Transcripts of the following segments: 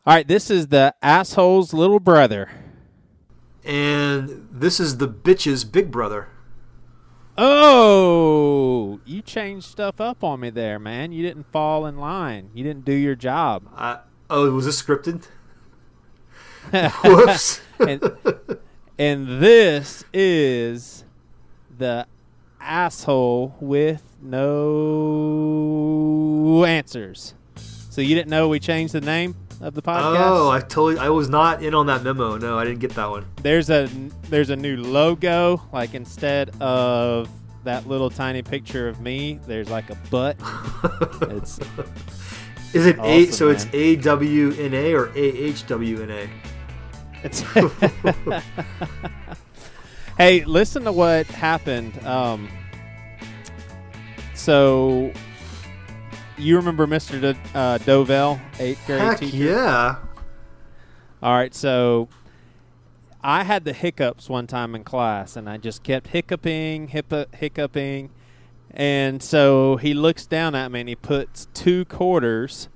All right, this is the asshole's little brother. And this is the bitch's big brother. Oh, you changed stuff up on me there, man. You didn't fall in line. You didn't do your job. Oh, was this scripted? Whoops. and this is the asshole with no answers. So you didn't know we changed the name of the podcast? Oh, I was not in on that memo. No, I didn't get that one. There's a new logo. Like, instead of that little tiny picture of me, there's like a butt. It's Is it awesome, so man. it's AWNA or AHWNA? It's Hey, listen to what happened. So you remember Mr. Dovell, 8th grade Heck teacher? yeah. All right, so I had the hiccups one time in class, and I just kept hiccuping, and so he looks down at me, and he puts 2 quarters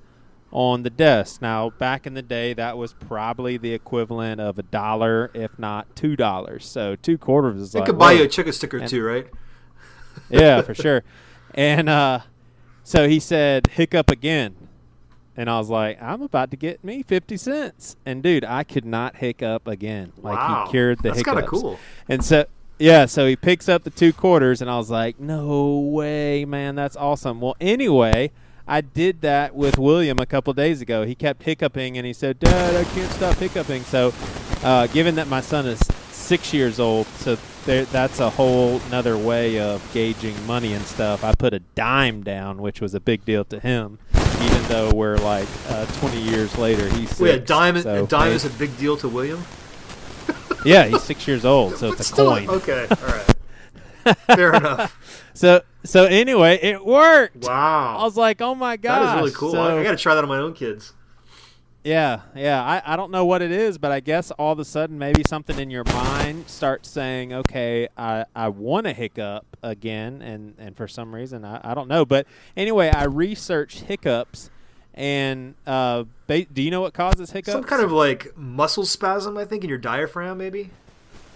on the desk. Now, back in the day, that was probably the equivalent of $1, if not $2. So 2 quarters is It like, could buy whoa. you a chicken stick or two, right? Yeah, for sure. And so he said, hiccup again. And I was like, I'm about to get me 50 cents. And, dude, I could not hiccup again. Like, Wow. he cured the That's hiccups. kind of cool. And so, yeah, so he picks up the 2 quarters, and I was like, no way, man, that's awesome. Well, anyway, I did that with William a couple days ago. He kept hiccuping, and he said, Dad, I can't stop hiccuping. So given that my son is 6 years old, so that's a whole nother way of gauging money and stuff. I put a dime down, which was a big deal to him, even though we're like 20 years later. He's 6. Wait, a dime is a big deal to William? Yeah, he's 6 years old, so But it's a still, coin. Okay, all right. Fair enough. So anyway, it worked. Wow. I was like, oh my gosh. That is really cool. So, I got to try that on my own kids. Yeah. I don't know what it is, but I guess all of a sudden maybe something in your mind starts saying, okay, I want to hiccup again, and for some reason, I don't know. But anyway, I researched hiccups, and do you know what causes hiccups? Some kind of like muscle spasm, I think, in your diaphragm, maybe?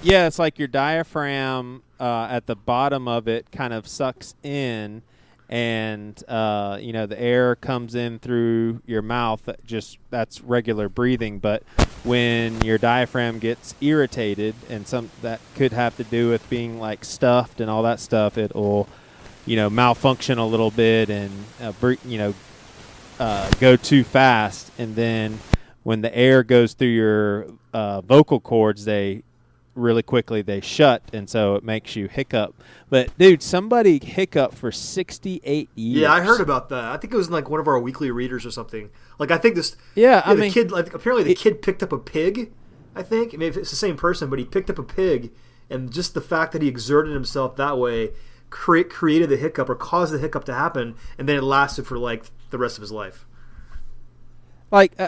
Yeah, it's like your diaphragm at the bottom of it kind of sucks in, and the air comes in through your mouth. That's regular breathing. But when your diaphragm gets irritated, and that could have to do with being like stuffed and all that stuff, it'll malfunction a little bit and go too fast, and then when the air goes through your vocal cords, they shut, and so it makes you hiccup. But dude, somebody hiccuped for 68 years. Yeah, I heard about that. I think it was in like one of our weekly readers or something. Like, I think this. The kid. Like, apparently the kid picked up a pig. I think maybe it's the same person, but he picked up a pig, and just the fact that he exerted himself that way created the hiccup or caused the hiccup to happen, and then it lasted for like the rest of his life. Like,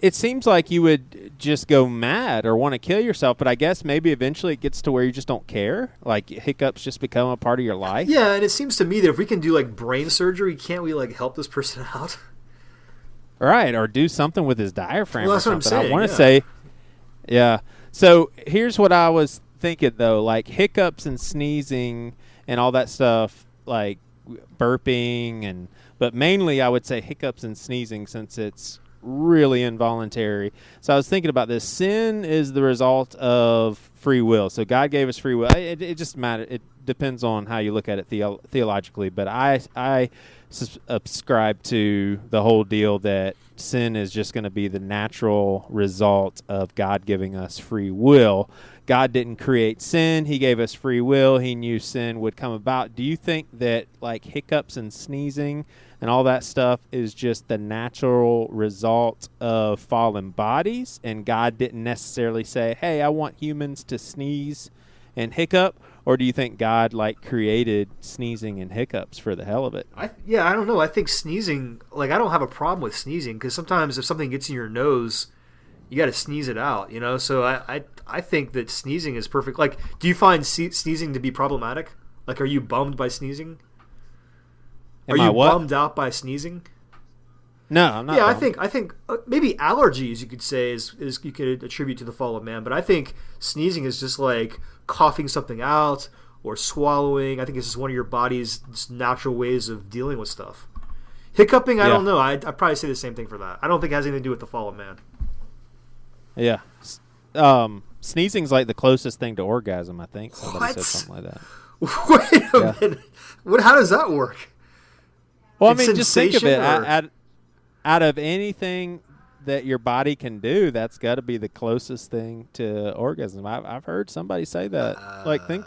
it seems like you would just go mad or want to kill yourself, but I guess maybe eventually it gets to where you just don't care. Like, hiccups just become a part of your life. Yeah, and it seems to me that if we can do like brain surgery, can't we like help this person out? Right, or do something with his diaphragm. Well, that's or what I'm something. saying. I want to say, yeah. So here's what I was thinking though: like hiccups and sneezing and all that stuff, like burping but mainly I would say hiccups and sneezing, since it's really involuntary. So I was thinking about this. Sin is the result of free will. So God gave us free will. It just matters. It depends on how you look at it theologically. But I subscribe to the whole deal that sin is just going to be the natural result of God giving us free will. God didn't create sin. He gave us free will. He knew sin would come about. Do you think that like hiccups and sneezing and all that stuff is just the natural result of fallen bodies, and God didn't necessarily say, hey, I want humans to sneeze and hiccup? Or do you think God like created sneezing and hiccups for the hell of it? I don't know. I think sneezing, like, I don't have a problem with sneezing, because sometimes if something gets in your nose, you got to sneeze it out, So I think that sneezing is perfect. Like, do you find sneezing to be problematic? Like, are you bummed by sneezing? Are you bummed out by sneezing? No, I'm not. Yeah, bummed. I think maybe allergies you could say is you could attribute to the fall of man, but I think sneezing is just like coughing something out or swallowing. I think it's just one of your body's just natural ways of dealing with stuff. Hiccuping, I Yeah. don't know. I'd probably say the same thing for that. I don't think it has anything to do with the fall of man. Yeah. Sneezing's like the closest thing to orgasm, I think. Somebody said something like that. Wait a minute. How does that work? Well, I It's mean, just think of it. sensation, Out of anything that your body can do, that's got to be the closest thing to orgasm. I've heard somebody say that. Okay.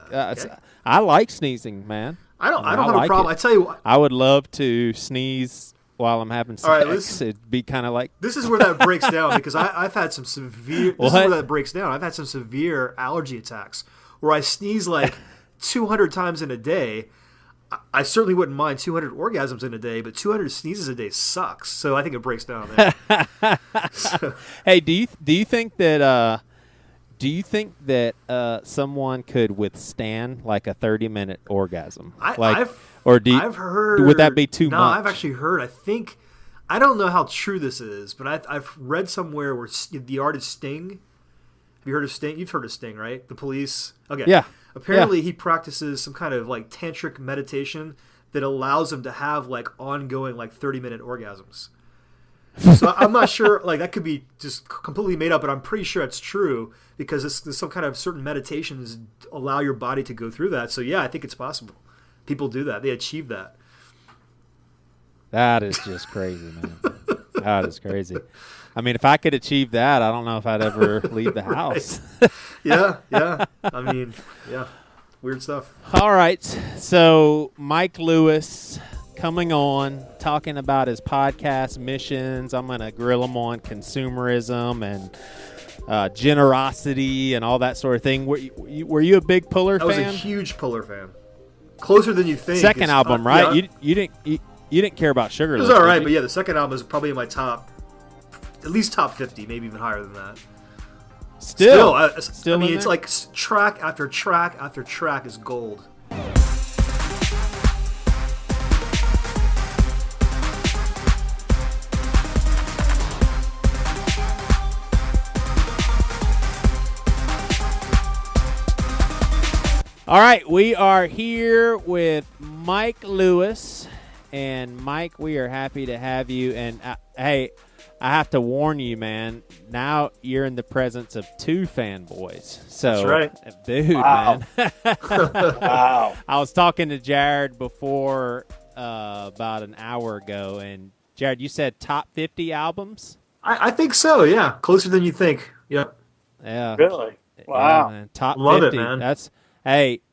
I like sneezing, man. I don't mean, have a like problem. it. I tell you what. I would love to sneeze while I'm having sex. All right, It'd be kind of like This is where that breaks down because I've had some severe. This is What? where that breaks down. I've had some severe allergy attacks where I sneeze like 200 times in a day. I certainly wouldn't mind 200 orgasms in a day, but 200 sneezes a day sucks. So I think it breaks down there. Hey, do you think that someone could withstand like a 30-minute orgasm? I've heard. Would that be too no, much? I've actually heard. I don't know how true this is, but I've read somewhere where the artist Sting. Have you heard of Sting? You've heard of Sting, right? The Police. Okay. Yeah. Apparently, he practices some kind of like tantric meditation that allows him to have like ongoing like 30-minute orgasms. So I'm not sure. Like that could be just completely made up, but I'm pretty sure it's true because there's some kind of certain meditations allow your body to go through that. So yeah, I think it's possible. People do that. They achieve that. That is just crazy, man. That is crazy. I mean, if I could achieve that, I don't know if I'd ever leave the house. Yeah. I mean, yeah. Weird stuff. All right. So Mike Lewis coming on, talking about his podcast missions. I'm going to grill him on consumerism and generosity and all that sort of thing. Were you a big Puller I was fan? a huge Puller fan. Closer than you think. Second album, right? Yeah. You didn't care about Sugar. It was all right, but yeah, the second album is probably in my top, at least top 50, maybe even higher than that. Still, I mean, in it's there? like track after track after track is gold. All right, we are here with Mike Lewis, and Mike, we are happy to have you. And hey, I have to warn you, man. Now you're in the presence of two fanboys. So, That's right. Dude, Wow. man. Wow. I was talking to Jared before about an hour ago, and Jared, you said top 50 albums. I think so, yeah. Closer than you think. Yep. Yeah, Really? yeah, Wow. man. Top Love it, 50. man. That's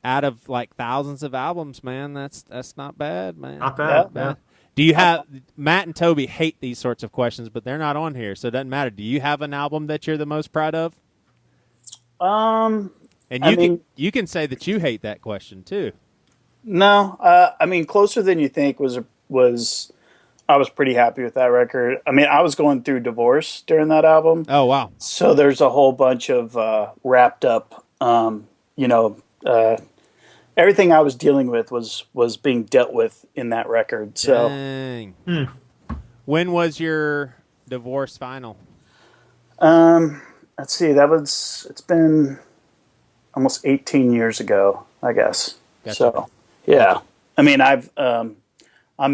out of like thousands of albums, man. That's not bad, man. Not bad. Yeah. Yeah. Do you have Matt and Toby hate these sorts of questions, but they're not on here, so it doesn't matter. Do you have an album that you're the most proud of? And you can say that you hate that question too. No. I mean, Closer Than You Think was I was pretty happy with that record. I mean, I was going through divorce during that album, Oh wow. so there's a whole bunch of wrapped up. Everything I was dealing with was being dealt with in that record. So Dang. When was your divorce final? let's see. It's been almost 18 years ago, I guess. Gotcha. So yeah, I mean, I'm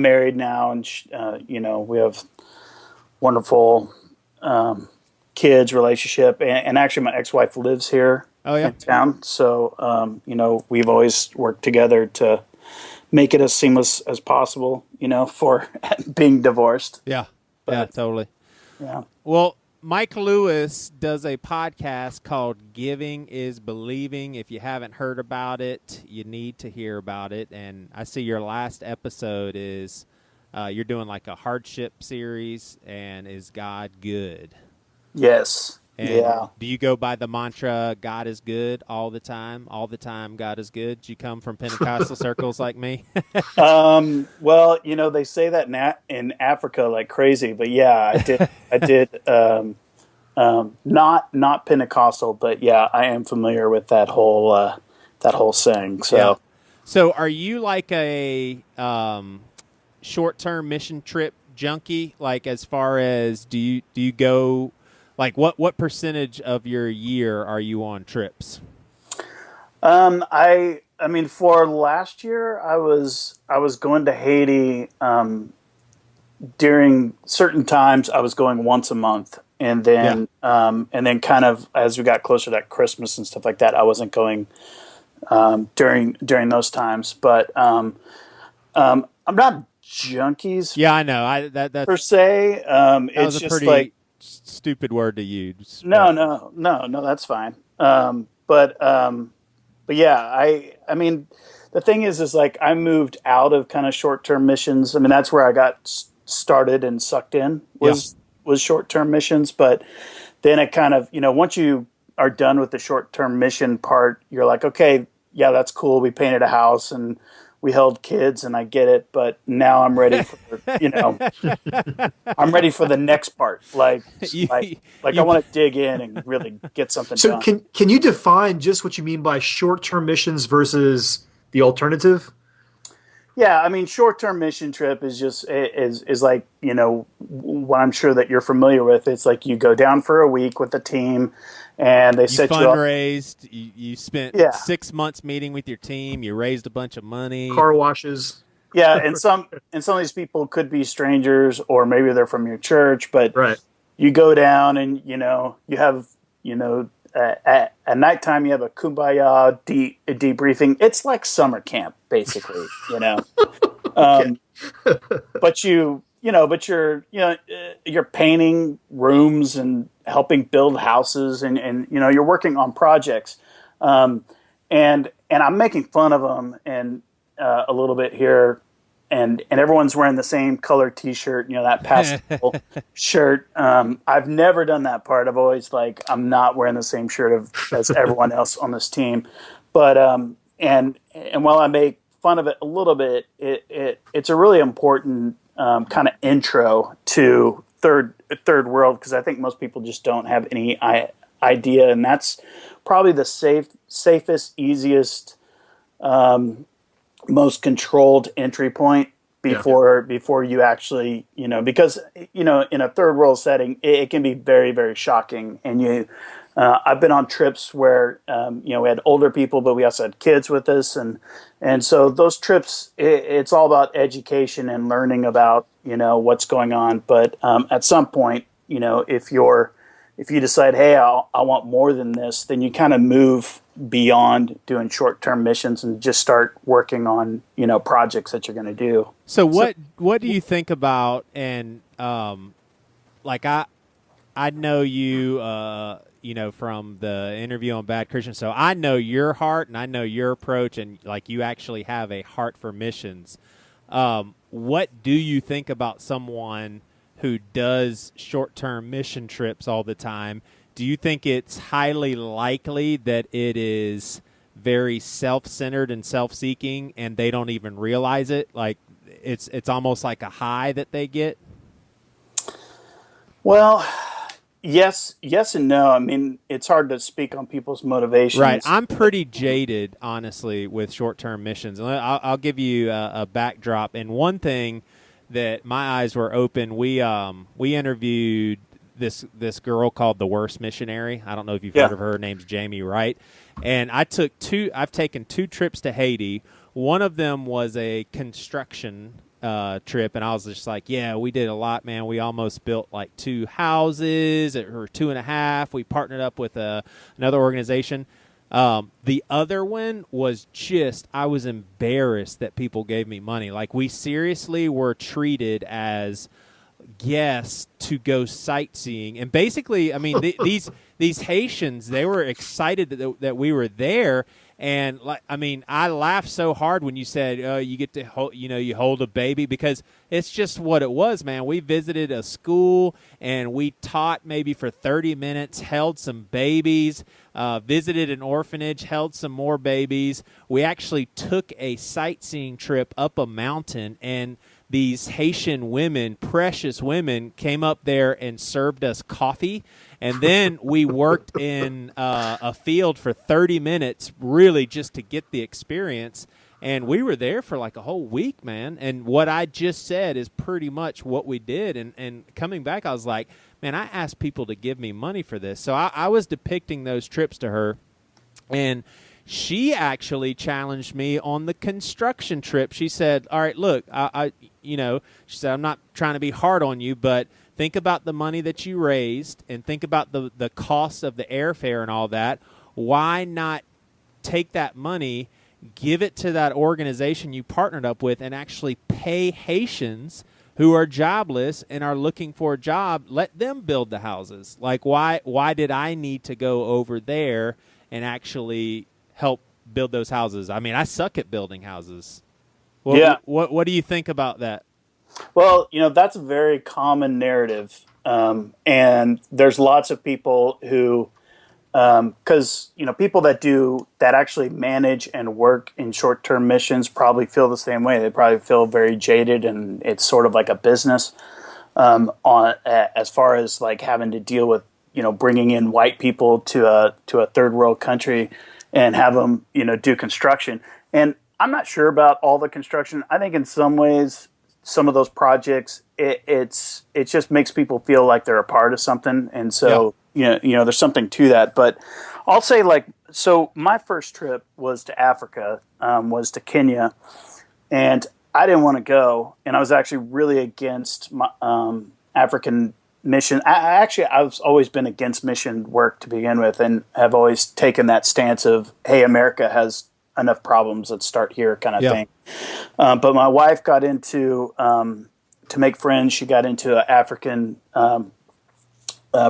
married now, and we have wonderful kids, relationship, and actually my ex-wife lives here Oh yeah. in town. So we've always worked together to make it as seamless as possible, for being divorced. Yeah. Yeah, totally. Yeah. Well, Mike Lewis does a podcast called Giving is Believing. If you haven't heard about it, you need to hear about it. And I see your last episode is you're doing like a hardship series, and is God good? Yes. And Yeah. do you go by the mantra, God is good all the time? All the time, God is good? Do you come from Pentecostal circles like me? Well, they say that in Africa like crazy, but yeah, I did, not Pentecostal, but yeah, I am familiar with that whole saying. So, Yeah. So are you like a short-term mission trip junkie? Like, as far as do you go, like, what percentage of your year are you on trips? I mean, for last year, I was going to Haiti during certain times. I was going once a month, Yeah. and then kind of as we got closer to that Christmas and stuff like that, I wasn't going during those times. But I'm not junkies Yeah, I know. per se. That was It's a just like pretty stupid word to use, no, but no, no, no. That's fine. But yeah, I mean, the thing is like I moved out of kind of short term missions. I mean, that's where I got started and sucked in yeah. was short term missions. But then it kind of once you are done with the short term mission part, you're like, okay, yeah, that's cool. We painted a house and we held kids, and I get it. But now I'm ready for I'm ready for the next part. you Like I you want to dig in and really get something So done. can you define just what you mean by short-term missions versus the alternative? Yeah, I mean, short-term mission trip is just is like what I'm sure that you're familiar with. It's like you go down for a week with a team, and they you set you up. fundraised. You spent Yeah, 6 months meeting with your team. You raised a bunch of money. Car washes, yeah, and some of these people could be strangers, or maybe they're from your church, but right? you go down and you have at nighttime you have a kumbaya debriefing. It's like summer camp basically. Okay. Um, but you're painting rooms and helping build houses, and you're working on projects, and I'm making fun of them and a little bit here, and everyone's wearing the same color T-shirt, that pastel shirt. I've never done that part. I've always I'm not wearing the same shirt as everyone else on this team, but and while I make fun of it a little bit, it's a really important kind of intro to third world, because I think most people just don't have any idea, and that's probably the safest, easiest, most controlled entry point Yeah. before you actually because in a third world setting it can be very, very shocking. And I've been on trips where we had older people, but we also had kids with us, and so those trips it's all about education and learning about what's going on. But at some point, if you decide, hey, I want more than this, then you kind of move beyond doing short-term missions and just start working on projects that you're going to do. So what do you think about, and like I know you from the interview on Bad Christian, so I know your heart and I know your approach, and like you actually have a heart for missions. What do you think about someone who does short-term mission trips all the time? Do you think it's highly likely that it is very self-centered and self-seeking, and they don't even realize it? Like it's almost like a high that they get? Well, yes and no. I mean, it's hard to speak on people's motivations. Right. I'm pretty jaded, honestly, with short-term missions. And I'll give you a backdrop. And one thing that my eyes were open, we interviewed this girl called the Worst Missionary. I don't know if you've heard of her. Her name's Jamie Wright. And I've taken 2 trips to Haiti. One of them was a construction trip, and I was just like, yeah, we did a lot, man. We almost built like 2 houses, or 2.5. We partnered up with another organization. The other one was just, I was embarrassed that people gave me money. Like, we seriously were treated as guests to go sightseeing, and basically, I mean, these Haitians, they were excited that we were there. And I mean, I laughed so hard when you said you get to you hold a baby, because it's just what it was, man. We visited a school and we taught maybe for 30 minutes, held some babies, visited an orphanage, held some more babies. We actually took a sightseeing trip up a mountain, and these Haitian women, precious women, came up there and served us coffee. And then we worked in a field for 30 minutes, really just to get the experience. And we were there for like a whole week, man. And what I just said is pretty much what we did. And coming back, I was like, man, I asked people to give me money for this. So I was depicting those trips to her. And she actually challenged me on the construction trip. She said, all right, look, she said, I'm not trying to be hard on you, but think about the money that you raised and think about the cost of the airfare and all that. Why not take that money, give it to that organization you partnered up with, and actually pay Haitians who are jobless and are looking for a job, let them build the houses. Like, why did I need to go over there and actually help build those houses? I mean, I suck at building houses. What do you think about that? Well, that's a very common narrative. And there's lots of people who, because, people that actually manage and work in short-term missions probably feel the same way. They probably feel very jaded, and it's sort of like a business, as far as like having to deal with, bringing in white people to a third world country and have them, do construction. And I'm not sure about all the construction. I think in some ways, some of those projects, it just makes people feel like they're a part of something. And so, there's something to that. But I'll say, like, so my first trip was to Africa, was to Kenya, and I didn't want to go. And I was actually really against my, African mission. I've always been against mission work to begin with, and have always taken that stance of, hey, America has enough problems, let's start here, kind of thing. But my wife got into, to make friends, she got into an African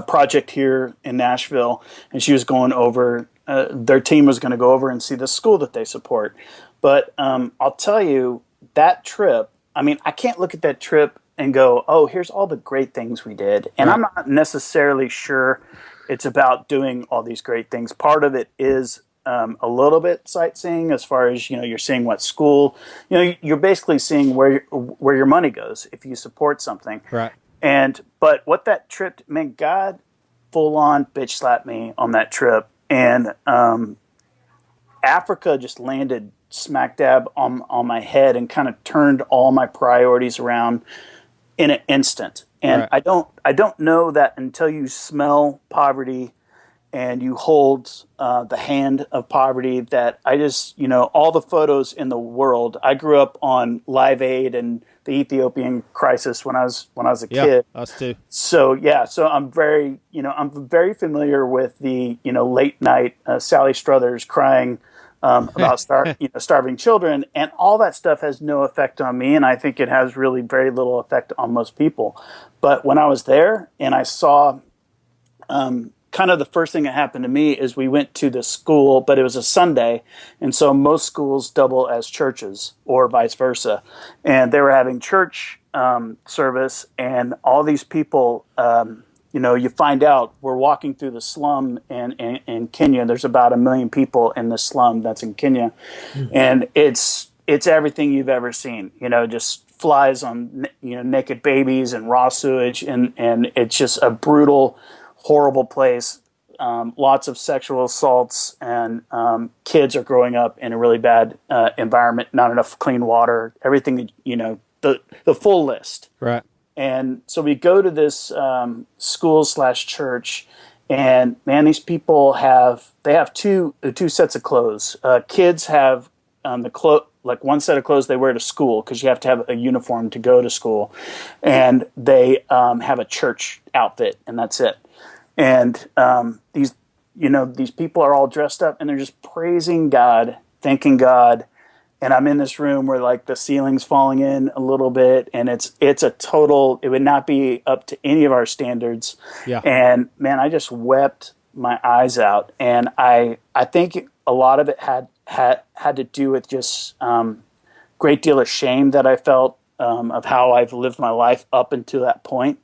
project here in Nashville, and she was going over, their team was going to go over and see the school that they support. But I'll tell you, that trip, I mean, I can't look at that trip and go, oh, here's all the great things we did. And I'm not necessarily sure it's about doing all these great things. Part of it is a little bit sightseeing, as far as, you're seeing what school, you're basically seeing where your money goes if you support something. Right. But what that trip, man, God full on bitch slapped me on that trip. And Africa just landed smack dab on my head and kind of turned all my priorities around in an instant. And I don't know that until you smell poverty and you hold the hand of poverty, that I just, all the photos in the world. I grew up on Live Aid and the Ethiopian crisis when I was a kid. Us too. So I'm very familiar with the late night Sally Struthers crying about starving children, and all that stuff has no effect on me, and I think it has really very little effect on most people. But when I was there and I saw, kind of the first thing that happened to me is we went to the school, but it was a Sunday, and so most schools double as churches or vice versa, and they were having church service, and all these people, you find out, we're walking through the slum in Kenya. There's about 1 million people in the slum that's in Kenya. Mm-hmm. And it's everything you've ever seen, just flies on, naked babies and raw sewage. And it's just a brutal, horrible place. Lots of sexual assaults, and kids are growing up in a really bad environment, not enough clean water, everything, the full list. Right. And so we go to this school/church, and man, these people have two sets of clothes. Kids have like one set of clothes they wear to school, because you have to have a uniform to go to school, and they have a church outfit, and that's it. And these people are all dressed up, and they're just praising God, thanking God. And I'm in this room where like the ceiling's falling in a little bit, and it's a total, it would not be up to any of our standards. Yeah. And man, I just wept my eyes out. And I think a lot of it had to do with just great deal of shame that I felt of how I've lived my life up until that point.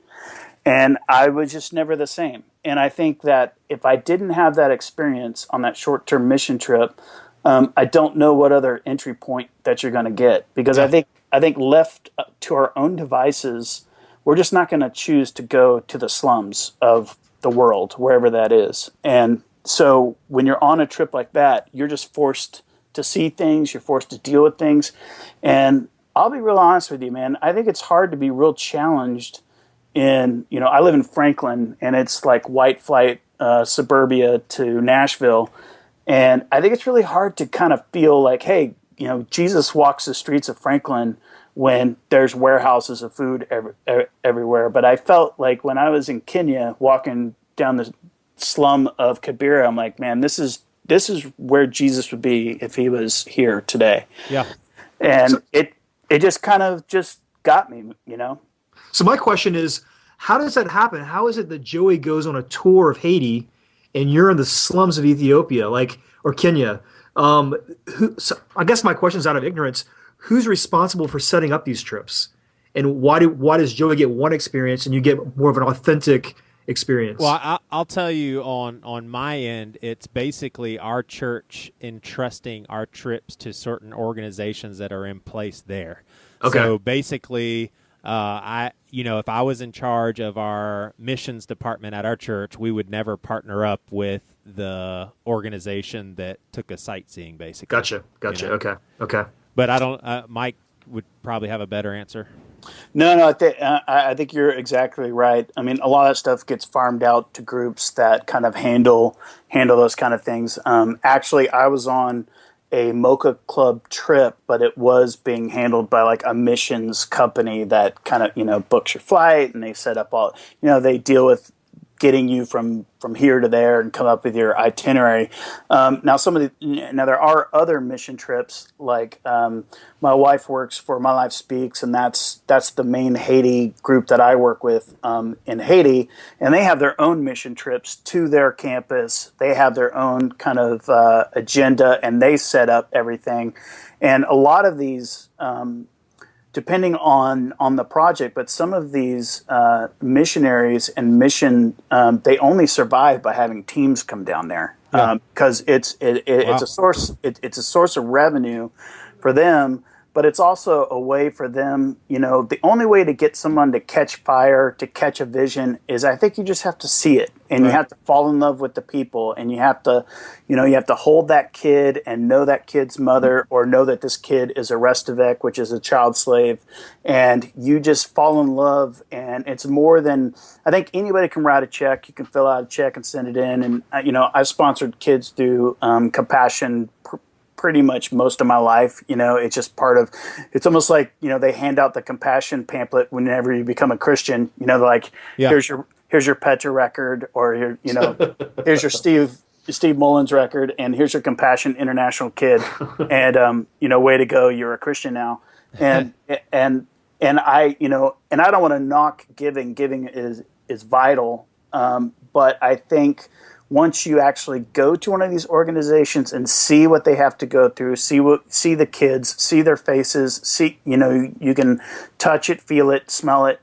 And I was just never the same. And I think that if I didn't have that experience on that short-term mission trip, I don't know what other entry point that you're going to get, because I think left to our own devices, we're just not going to choose to go to the slums of the world, wherever that is. And so when you're on a trip like that, you're just forced to see things, you're forced to deal with things. And I'll be real honest with you, man. I think it's hard to be real challenged I live in Franklin, and it's like white flight suburbia to Nashville. And I think it's really hard to kind of feel like, hey, Jesus walks the streets of Franklin when there's warehouses of food everywhere. But I felt like when I was in Kenya walking down the slum of Kibera, I'm like, man, this is where Jesus would be if he was here today. Yeah. And it just kind of just got me, So my question is, how does that happen? How is it that Joey goes on a tour of Haiti and you're in the slums of Ethiopia, or Kenya? So I guess my question is out of ignorance. Who's responsible for setting up these trips? And why does Joey get one experience and you get more of an authentic experience? Well, I'll tell you on my end, it's basically our church entrusting our trips to certain organizations that are in place there. Okay. So basically, if I was in charge of our missions department at our church, we would never partner up with the organization that took us sightseeing, basically. Gotcha. Okay. But I don't. Mike would probably have a better answer. No, I think you're exactly right. I mean, a lot of stuff gets farmed out to groups that kind of handle those kind of things. Actually, I was on a Mocha Club trip, but it was being handled by like a missions company that kind of, books your flight, and they set up all, they deal with getting you from here to there and come up with your itinerary. Now there are other mission trips, like my wife works for My Life Speaks, and that's the main Haiti group that I work with in Haiti, and they have their own mission trips to their campus. They have their own kind of agenda, and they set up everything. And a lot of these, depending on the project, but some of these missionaries and mission, they only survive by having teams come down there, because it's a source of revenue for them, but it's also a way for them. The only way to get someone to catch fire, to catch a vision, is I think you just have to see it, and you have to fall in love with the people, and you have to hold that kid and know that kid's mother, or know that this kid is a Restovec, which is a child slave, and you just fall in love. And it's more than, I think anybody can write a check. You can fill out a check and send it in. And I've sponsored kids through Compassion pretty much most of my life. It's just part of, it's almost like, they hand out the Compassion pamphlet whenever you become a Christian. They're like, here's your Petra record, or here's your Steve Mullins record, and here's your Compassion International kid, and way to go, you're a Christian now. And I don't want to knock giving. Giving is vital, but I think once you actually go to one of these organizations and see what they have to go through, see the kids, see their faces, you can touch it, feel it, smell it.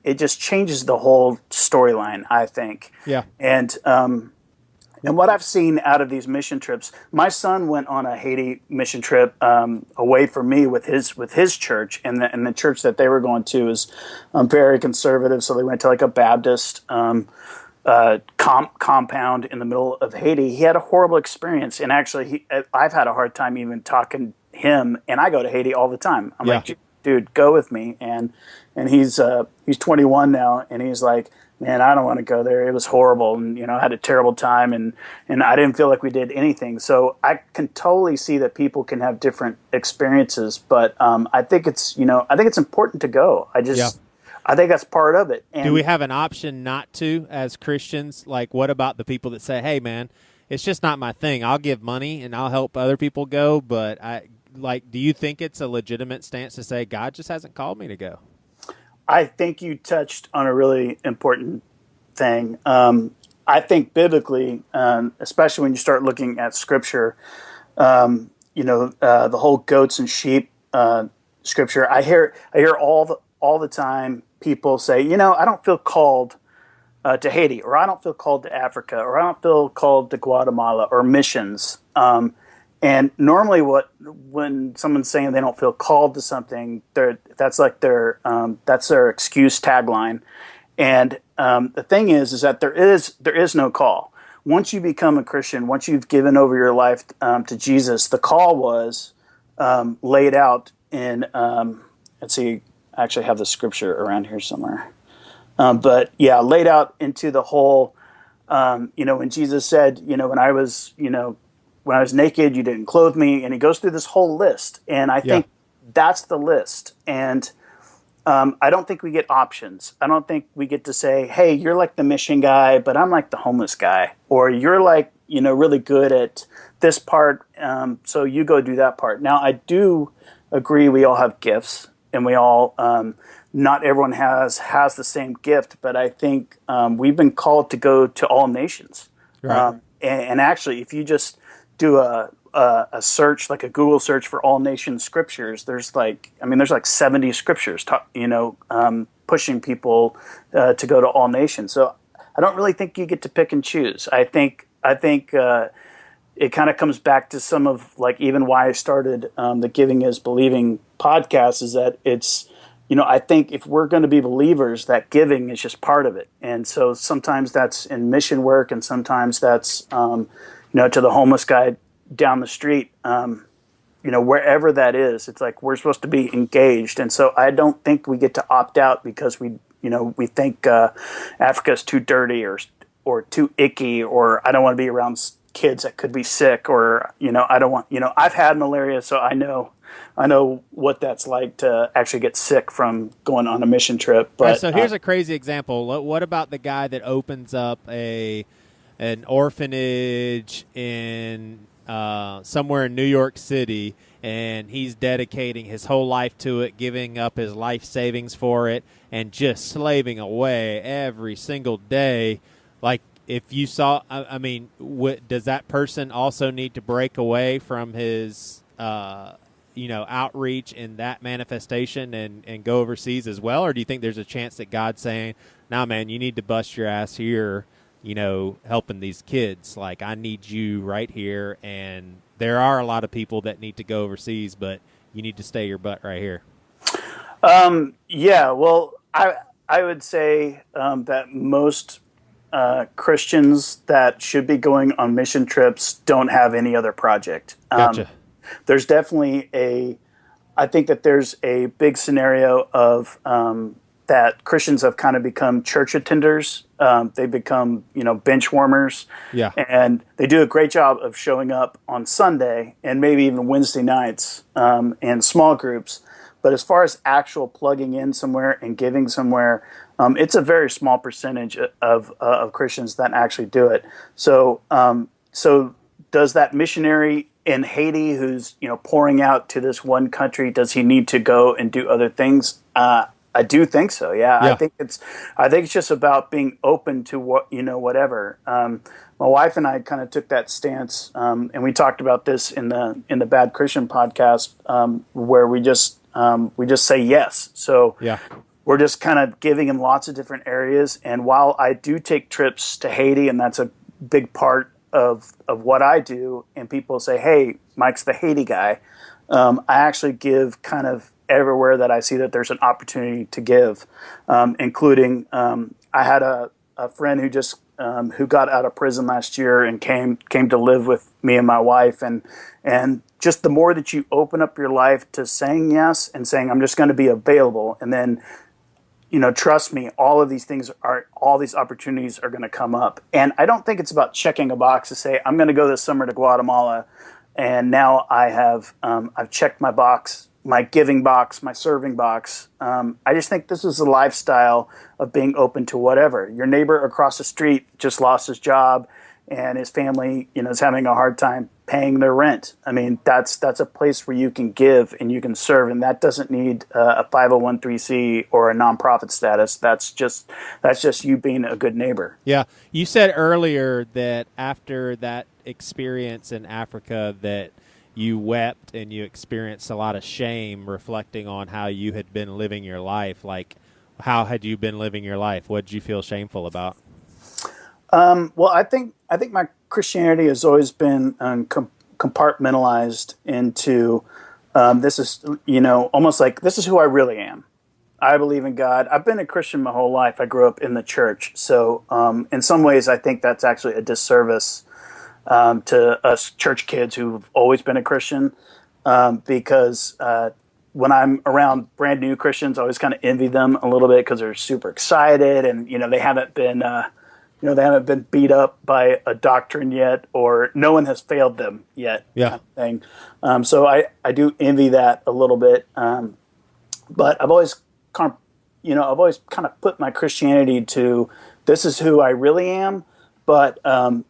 It just changes the whole storyline, I think. Yeah. And what I've seen out of these mission trips, my son went on a Haiti mission trip away from me with his church, and the church that they were going to is very conservative, so they went to like a Baptist compound in the middle of Haiti. He had a horrible experience, and actually I've had a hard time even talking him, and I go to Haiti all the time. I'm like, dude, go with me. And he's 21 now, and he's like, man, I don't want to go there. It was horrible, and I had a terrible time, and I didn't feel like we did anything. So I can totally see that people can have different experiences, but I think it's important to go. I think that's part of it. And do we have an option not to as Christians? Like, what about the people that say, hey, man, it's just not my thing. I'll give money and I'll help other people go, but do you think it's a legitimate stance to say God just hasn't called me to go? I think you touched on a really important thing. I think biblically, especially when you start looking at Scripture, the whole goats and sheep Scripture, I hear all the time people say, I don't feel called to Haiti, or I don't feel called to Africa, or I don't feel called to Guatemala, or missions. And normally when someone's saying they don't feel called to something, that's their excuse tagline. And the thing is that there is no call. once you become a Christian, once you've given over your life to Jesus, the call was laid out in, let's see, I actually have the scripture around here somewhere. But yeah, laid out into the whole, when Jesus said, when I was naked, you didn't clothe me. And he goes through this whole list. And I Yeah. think that's the list. And I don't think we get options. I don't think we get to say, hey, you're like the mission guy, but I'm like the homeless guy. Or you're like, really good at this part, so you go do that part. Now, I do agree we all have gifts, and we all, not everyone has the same gift, but I think we've been called to go to all nations. Right. And actually, if you just do a search, like a Google search for all nation scriptures, there's like 70 scriptures, pushing people to go to all nations. So I don't really think you get to pick and choose. I think it kind of comes back to some of like even why I started the Giving is Believing podcast, is that it's, I think if we're going to be believers, that giving is just part of it. And so sometimes that's in mission work, and sometimes that's, to the homeless guy down the street, wherever that is, it's like we're supposed to be engaged. And so I don't think we get to opt out because we think Africa's too dirty or too icky, or I don't want to be around kids that could be sick, or, I don't want, I've had malaria, so I know what that's like to actually get sick from going on a mission trip. But right, so here's a crazy example. What about the guy that opens up an orphanage in somewhere in New York City, and he's dedicating his whole life to it, giving up his life savings for it, and just slaving away every single day? Like, if you saw, does that person also need to break away from his outreach in that manifestation and go overseas as well? Or do you think there's a chance that God's saying, nah, man, you need to bust your ass here, helping these kids? Like, I need you right here. And there are a lot of people that need to go overseas, but you need to stay your butt right here. Yeah, well, I would say that most Christians that should be going on mission trips don't have any other project. Gotcha. There's definitely I think that there's a big scenario of that Christians have kind of become church attenders. They become, bench warmers. Yeah. And they do a great job of showing up on Sunday and maybe even Wednesday nights in small groups. But as far as actual plugging in somewhere and giving somewhere, it's a very small percentage of Christians that actually do it. So does that missionary in Haiti who's pouring out to this one country, does he need to go and do other things? I do think so. Yeah. I think it's just about being open to whatever. My wife and I kind of took that stance, and we talked about this in the Bad Christian podcast, where we just say yes. So Yeah. we're just kind of giving in lots of different areas. And while I do take trips to Haiti, and that's a big part of what I do, and people say, hey, Mike's the Haiti guy, I actually give kind of everywhere that I see that there's an opportunity to give, including I had a friend who just who got out of prison last year and came to live with me and my wife, and just the more that you open up your life to saying yes and saying I'm just going to be available, and then trust me, all these opportunities are going to come up. And I don't think it's about checking a box to say I'm going to go this summer to Guatemala, and now I have I've checked my box, my giving box, my serving box. I just think this is a lifestyle of being open to whatever. Your neighbor across the street just lost his job, and his family, is having a hard time paying their rent. I mean, that's a place where you can give and you can serve, and that doesn't need a 501(c) or a nonprofit status. That's just you being a good neighbor. Yeah. You said earlier that after that experience in Africa that you wept and you experienced a lot of shame reflecting on how you had been living your life. Like, how had you been living your life? What did you feel shameful about? Well, I think my Christianity has always been compartmentalized into this is almost like this is who I really am, I believe in God. I've been a Christian my whole life. I grew up in the church. So in some ways, I think that's actually a disservice to us church kids who've always been a Christian, because when I'm around brand new Christians, I always kind of envy them a little bit because they're super excited, and they haven't been they haven't been beat up by a doctrine yet, or no one has failed them yet. Yeah. Kind of thing. So I do envy that a little bit, but I've always I've always kind of put my Christianity to, this is who I really am. But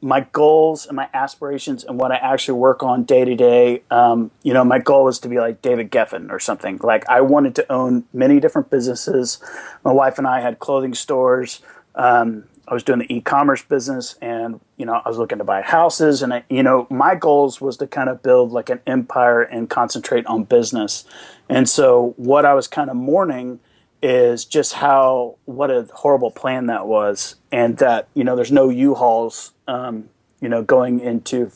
my goals and my aspirations and what I actually work on day to day, my goal was to be like David Geffen or something. Like, I wanted to own many different businesses. My wife and I had clothing stores. I was doing the e-commerce business, and I was looking to buy houses. And my goals was to kind of build like an empire and concentrate on business. And so what I was kind of mourning is just what a horrible plan that was, and that there's no U-Hauls going into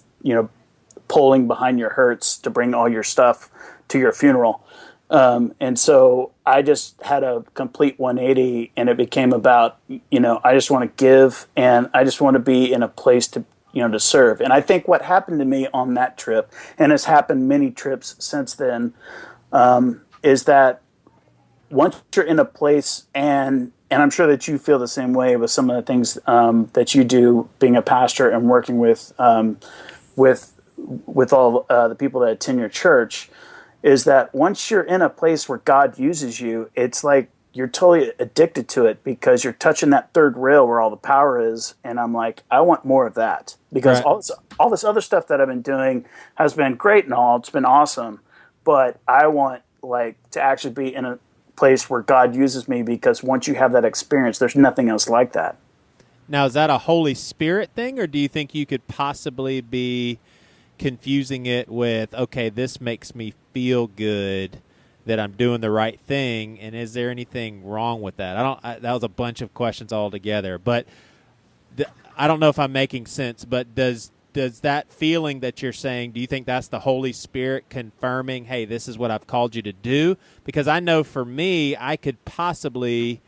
pulling behind your Hertz to bring all your stuff to your funeral, and so I just had a complete 180, and it became about I just want to give, and I just want to be in a place to to serve. And I think what happened to me on that trip, and has happened many trips since then, is that once you're in a place, and I'm sure that you feel the same way with some of the things that you do, being a pastor and working with all the people that attend your church, is that once you're in a place where God uses you, it's like you're totally addicted to it, because you're touching that third rail where all the power is. And I'm like, I want more of that, because Right. all this other stuff that I've been doing has been great and all. It's been awesome, but I want to actually be in a place where God uses me, because once you have that experience, there's nothing else like that. Now, is that a Holy Spirit thing, or do you think you could possibly be confusing it with, okay, this makes me feel good that I'm doing the right thing, and is there anything wrong with that? That was a bunch of questions all together, but I don't know if I'm making sense. But does that feeling that you're saying, do you think that's the Holy Spirit confirming, hey, this is what I've called you to do? Because I know for me, I could possibly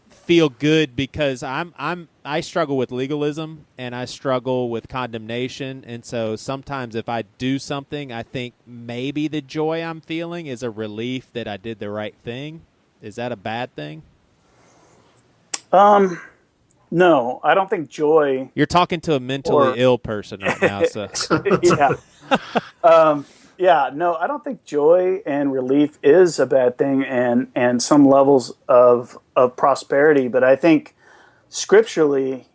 feel good because I struggle with legalism, and I struggle with condemnation. And so sometimes if I do something, I think maybe the joy I'm feeling is a relief that I did the right thing. Is that a bad thing? No, I don't think joy. You're talking to a mentally ill person right now. So Yeah. Yeah, no, I don't think joy and relief is a bad thing, and some levels of prosperity. But I think scripturally,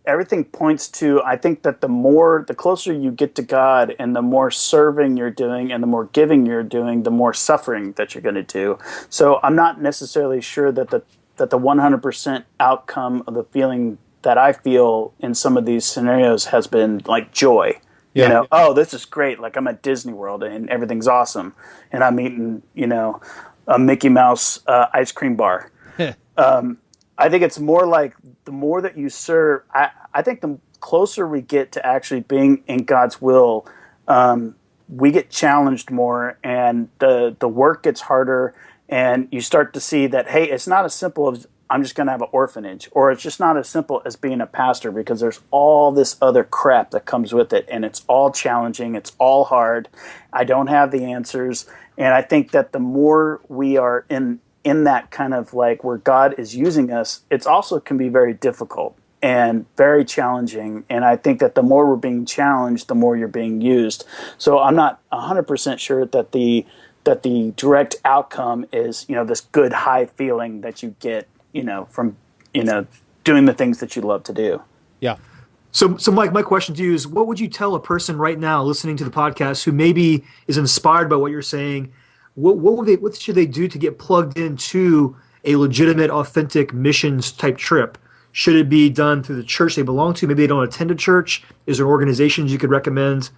everything points to, I think that the closer you get to God, and the more serving you're doing, and the more giving you're doing, the more suffering that you're going to do. So I'm not necessarily sure that the 100% outcome of the feeling that I feel in some of these scenarios has been like joy. Yeah. Oh, this is great. Like, I'm at Disney World and everything's awesome, and I'm eating, a Mickey Mouse ice cream bar. I think it's more like the more that you serve, I think the closer we get to actually being in God's will, we get challenged more, and the work gets harder, and you start to see that, hey, it's not as simple as I'm just going to have an orphanage, or it's just not as simple as being a pastor, because there's all this other crap that comes with it, and it's all challenging, it's all hard. I don't have the answers, and I think that the more we are in that kind of like where God is using us, it's also can be very difficult and very challenging. And I think that the more we're being challenged, the more you're being used. So I'm not 100% sure that the direct outcome is, this good high feeling that you get, from, doing the things that you love to do. Yeah. So Mike, my question to you is, what would you tell a person right now listening to the podcast who maybe is inspired by what you're saying? What should they do to get plugged into a legitimate, authentic missions type trip? Should it be done through the church they belong to? Maybe they don't attend a church. Is there organizations you could recommend?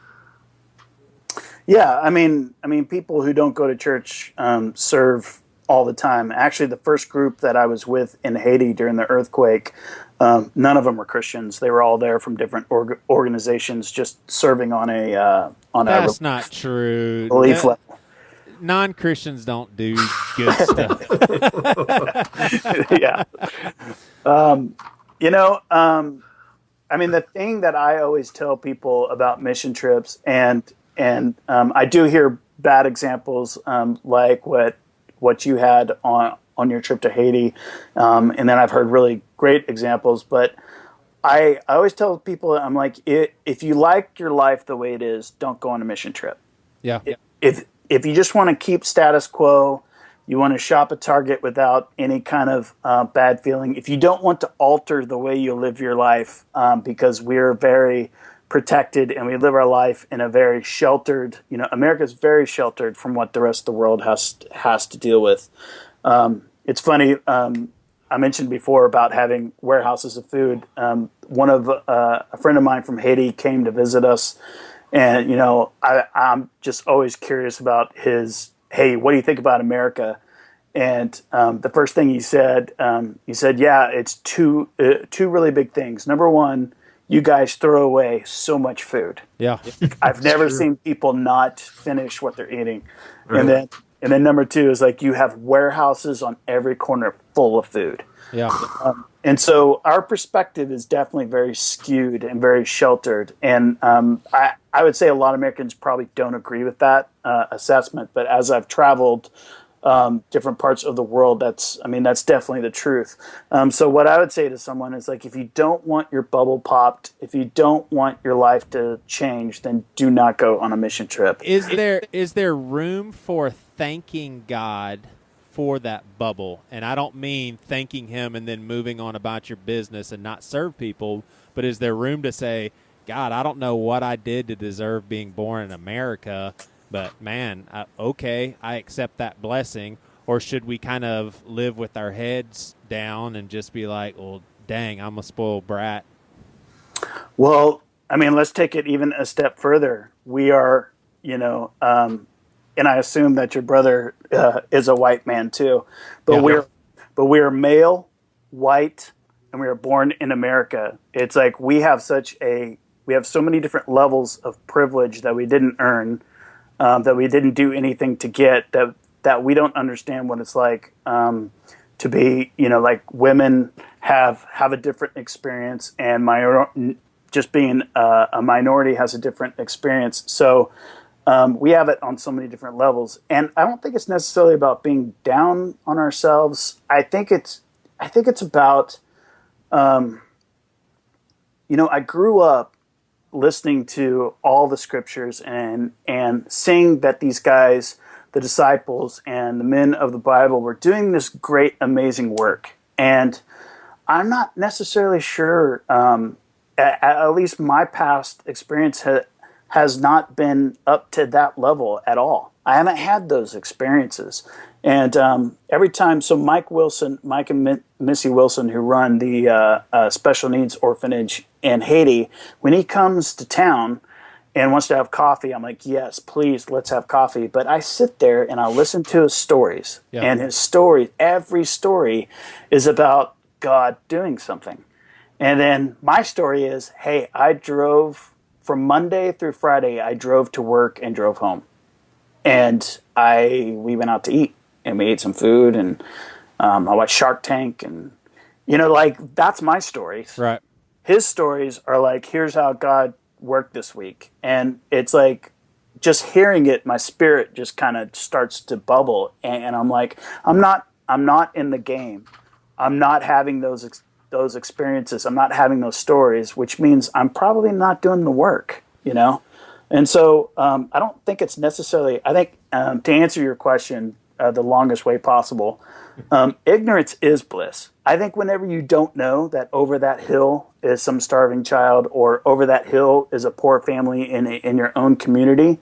Yeah, I mean, people who don't go to church serve all the time. Actually, the first group that I was with in Haiti during the earthquake, none of them were Christians. They were all there from different organizations, just serving on a That's not true. belief level. non-Christians don't do good stuff. Yeah. You know, I mean, the thing that I always tell people about mission trips, and I do hear bad examples, like what you had on your trip to Haiti, and then I've heard really great examples. But I always tell people, I'm like, if you like your life the way it is, don't go on a mission trip. Yeah. If you just want to keep status quo, you want to shop at Target without any kind of bad feeling. If you don't want to alter the way you live your life, because we're very protected and we live our life in a very sheltered, America's very sheltered from what the rest of the world has to deal with. It's funny. I mentioned before about having warehouses of food. One of a friend of mine from Haiti came to visit us, and I'm just always curious about his. Hey, what do you think about America? And the first thing he said, yeah, it's two really big things. Number one, you guys throw away so much food. Yeah. I've never seen people not finish what they're eating. Right. And then number two is like you have warehouses on every corner full of food. Yeah. And so our perspective is definitely very skewed and very sheltered. And I would say a lot of Americans probably don't agree with that assessment. But as I've traveled different parts of the world, that's definitely the truth. So what I would say to someone is like, if you don't want your bubble popped, if you don't want your life to change, then do not go on a mission trip. Is there room for thanking God for that bubble? And I don't mean thanking him and then moving on about your business and not serve people, but is there room to say, God, I don't know what I did to deserve being born in America, but man, okay, I accept that blessing? Or should we kind of live with our heads down and just be like, well, dang, I'm a spoiled brat? Well, I mean, let's take it even a step further. We are, and I assume that your brother is a white man too, but Yeah. we are male, white, and we are born in America. It's like we have so many different levels of privilege that we didn't earn, that we didn't do anything to get, that we don't understand what it's like to be, like women have a different experience, and just being a minority has a different experience. So we have it on so many different levels, and I don't think it's necessarily about being down on ourselves. I think it's about, I grew up listening to all the scriptures and seeing that these guys, the disciples and the men of the Bible, were doing this great, amazing work, and I'm not necessarily sure. At least my past experience has not been up to that level at all. I haven't had those experiences. And every time, so Mike and Missy Wilson, who run the special needs orphanage in Haiti, when he comes to town and wants to have coffee, I'm like, yes, please, let's have coffee. But I sit there and I listen to his stories. Yeah. And his story, every story is about God doing something. And then my story is, hey, I drove from Monday through Friday, I drove to work and drove home. And we went out to eat, and we ate some food, and I watched Shark Tank, and, that's my stories. Right. His stories are like, here's how God worked this week. And it's like, just hearing it, my spirit just kind of starts to bubble. And I'm like, I'm not in the game. I'm not having those experiences. I'm not having those stories, which means I'm probably not doing the work, And so I don't think it's necessarily, I think to answer your question the longest way possible, ignorance is bliss. I think whenever you don't know that over that hill is some starving child, or over that hill is a poor family in your own community,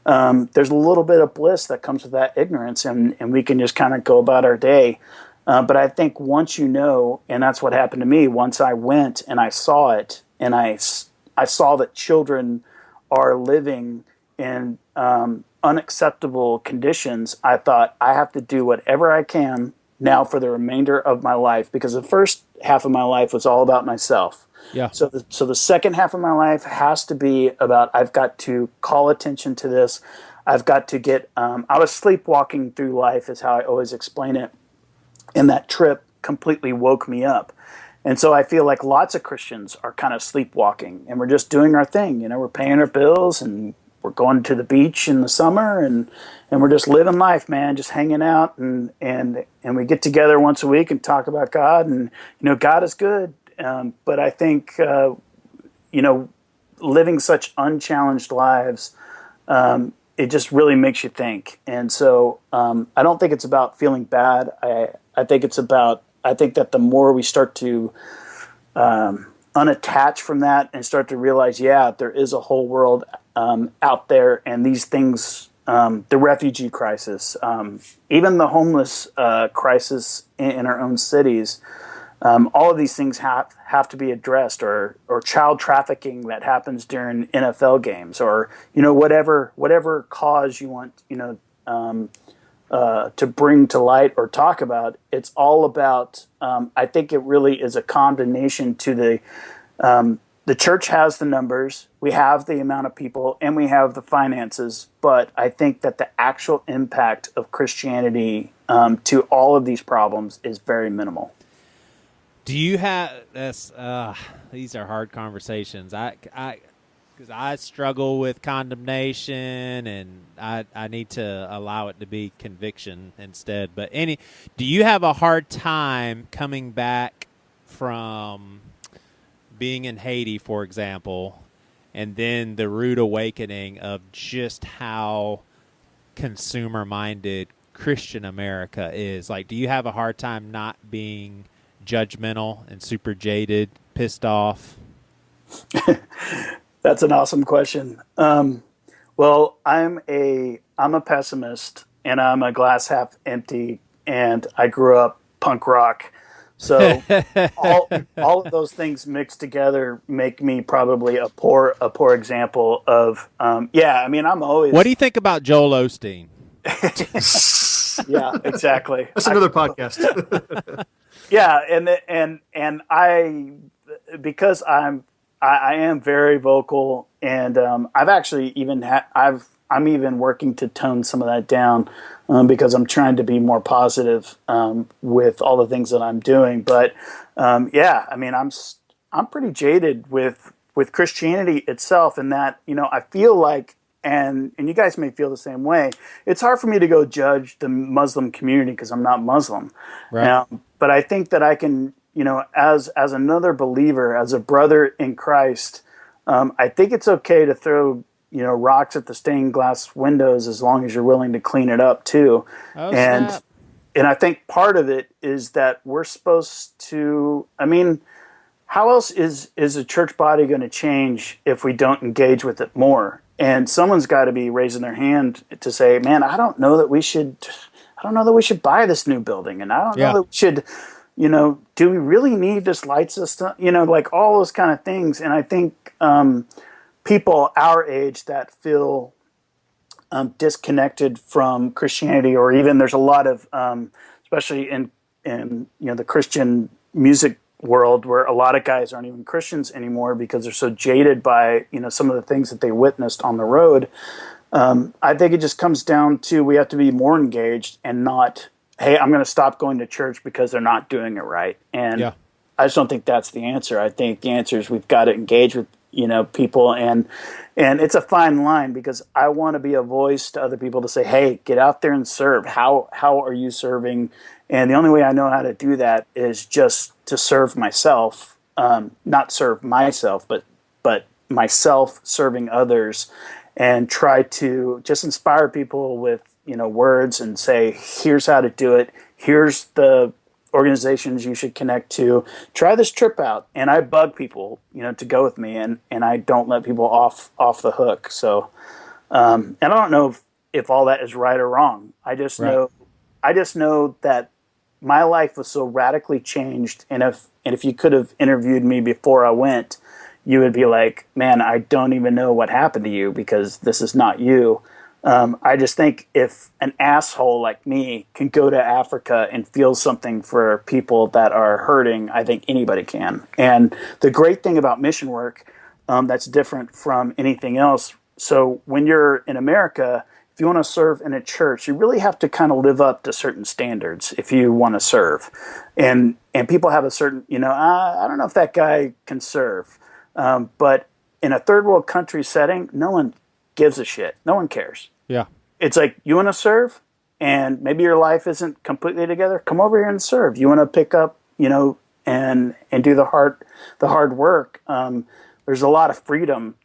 there's a little bit of bliss that comes with that ignorance, and we can just kind of go about our day. But I think once you know, and that's what happened to me, once I went and I saw it, and I saw that children are living in unacceptable conditions, I thought, I have to do whatever I can now for the remainder of my life, because the first half of my life was all about myself. Yeah. So the second half of my life has to be about, I've got to call attention to this. I've got to get, I was sleepwalking through life is how I always explain it. And that trip completely woke me up. And so I feel like lots of Christians are kind of sleepwalking, and we're just doing our thing. We're paying our bills, and we're going to the beach in the summer, and we're just living life, man, just hanging out, and we get together once a week and talk about God, and God is good. But I think living such unchallenged lives, it just really makes you think. And so I don't think it's about feeling bad. I think that the more we start to unattach from that and start to realize, there is a whole world out there, and these things, the refugee crisis, even the homeless crisis in our own cities, all of these things have to be addressed, or child trafficking that happens during NFL games, or whatever cause you want to bring to light or talk about. It's all about. I think it really is a condemnation to the church has the numbers, we have the amount of people, and we have the finances. But I think that the actual impact of Christianity to all of these problems is very minimal. Do you have this? These are hard conversations. Because I struggle with condemnation, and I need to allow it to be conviction instead. But do you have a hard time coming back from being in Haiti, for example, and then the rude awakening of just how consumer-minded Christian America is? Like, do you have a hard time not being judgmental and super jaded, pissed off? That's an awesome question. Well, I'm a pessimist, and I'm a glass half empty, and I grew up punk rock. So all of those things mixed together make me probably a poor example of I'm always. What do you think about Joel Osteen? Yeah, exactly. That's another podcast. Yeah, and I, because I am very vocal, and I've actually even I'm even working to tone some of that down, because I'm trying to be more positive with all the things that I'm doing. But I'm pretty jaded with Christianity itself, in that I feel like, and you guys may feel the same way. It's hard for me to go judge the Muslim community because I'm not Muslim, right? But I think that I can, as another believer, as a brother in Christ, I think it's okay to throw rocks at the stained glass windows as long as you're willing to clean it up too. Oh, and snap. and I think part of it is that we're supposed to. I mean, how else is a church body going to change if we don't engage with it more? And someone's got to be raising their hand to say, "Man, I don't know that we should buy this new building, and I don't know that we should." Do we really need this light system? Like all those kind of things. And I think people our age that feel disconnected from Christianity, or even there's a lot of, especially in the Christian music world, where a lot of guys aren't even Christians anymore because they're so jaded by some of the things that they witnessed on the road. I think it just comes down to we have to be more engaged, and not, hey, I'm going to stop going to church because they're not doing it right. And I just don't think that's the answer. I think the answer is we've got to engage with people, and it's a fine line, because I want to be a voice to other people to say, hey, get out there and serve. How are you serving? And the only way I know how to do that is just to serve myself, not serve myself, but myself serving others, and try to just inspire people with words, and say, here's how to do it. Here's the organizations you should connect to. Try this trip out. And I bug people, to go with me, and I don't let people off the hook. So, and I don't know if all that is right or wrong. I just know that my life was so radically changed. And if you could have interviewed me before I went, you would be like, man, I don't even know what happened to you, because this is not you. I just think if an asshole like me can go to Africa and feel something for people that are hurting, I think anybody can. And the great thing about mission work that's different from anything else, so when you're in America, if you want to serve in a church, you really have to kind of live up to certain standards if you want to serve. And people have a certain, I don't know if that guy can serve. But in a third world country setting, no one gives a shit. No one cares. Yeah. It's like, you want to serve, and maybe your life isn't completely together. Come over here and serve. You want to pick up, and do the hard work. There's a lot of freedom,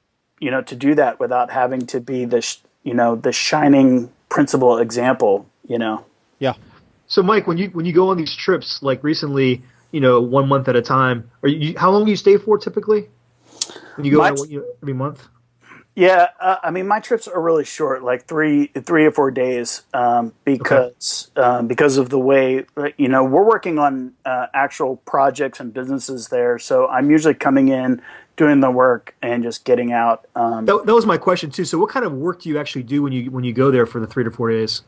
to do that without having to be the shining principal example. Yeah. So, Mike, when you go on these trips, like recently, 1 month at a time, how long do you stay for typically? When you go every month? Yeah, my trips are really short, like three or 4 days, because of the way, we're working on actual projects and businesses there. So I'm usually coming in, doing the work, and just getting out. That was my question too. So what kind of work do you actually do when you go there for the 3 to 4 days?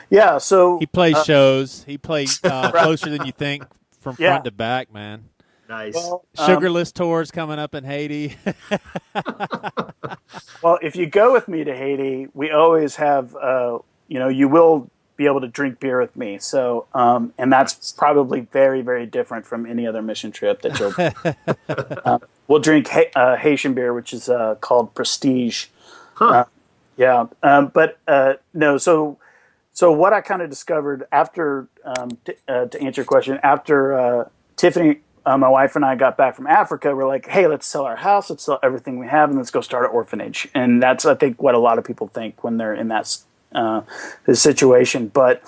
Yeah, so he plays shows. He plays Closer Than You Think from front to back, man. Nice. Well, Sugarless tours coming up in Haiti. Well, if you go with me to Haiti, we always have, you will be able to drink beer with me. So, and that's probably very, very different from any other mission trip that you'll. We'll drink Haitian beer, which is called Prestige. Huh. Yeah, but no. So what I kind of discovered after, to answer your question, after Tiffany. My wife and I got back from Africa. We're like, hey, let's sell our house. Let's sell everything we have, and let's go start an orphanage. And that's, I think, what a lot of people think when they're in that this situation. But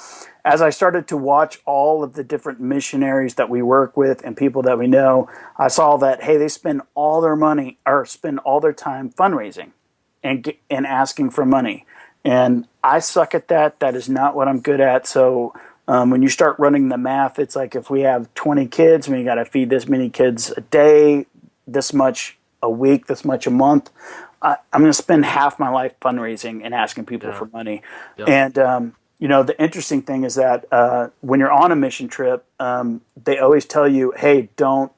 as I started to watch all of the different missionaries that we work with and people that we know, I saw that, hey, they spend all their money or spend all their time fundraising and asking for money. And I suck at that. That is not what I'm good at. So when you start running the math, it's like if we have 20 kids and we got to feed this many kids a day, this much a week, this much a month, I'm going to spend half my life fundraising and asking people for money. Yep. And, the interesting thing is that when you're on a mission trip, they always tell you, hey, don't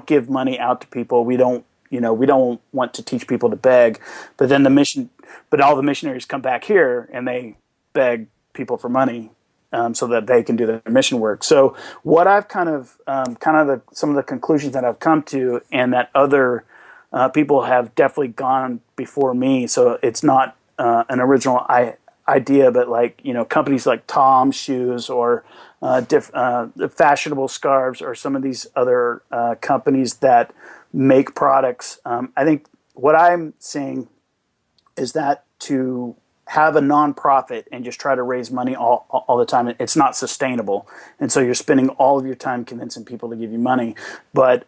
give money out to people. We don't want to teach people to beg. But then all the missionaries come back here and they beg people for money. So that they can do their mission work. So what I've some of the conclusions that I've come to, and that other people have definitely gone before me. So it's not an original idea, but companies like Tom's Shoes or Fashionable Scarves or some of these other companies that make products. I think what I'm saying is that to have a nonprofit and just try to raise money all the time, it's not sustainable. And so you're spending all of your time convincing people to give you money. But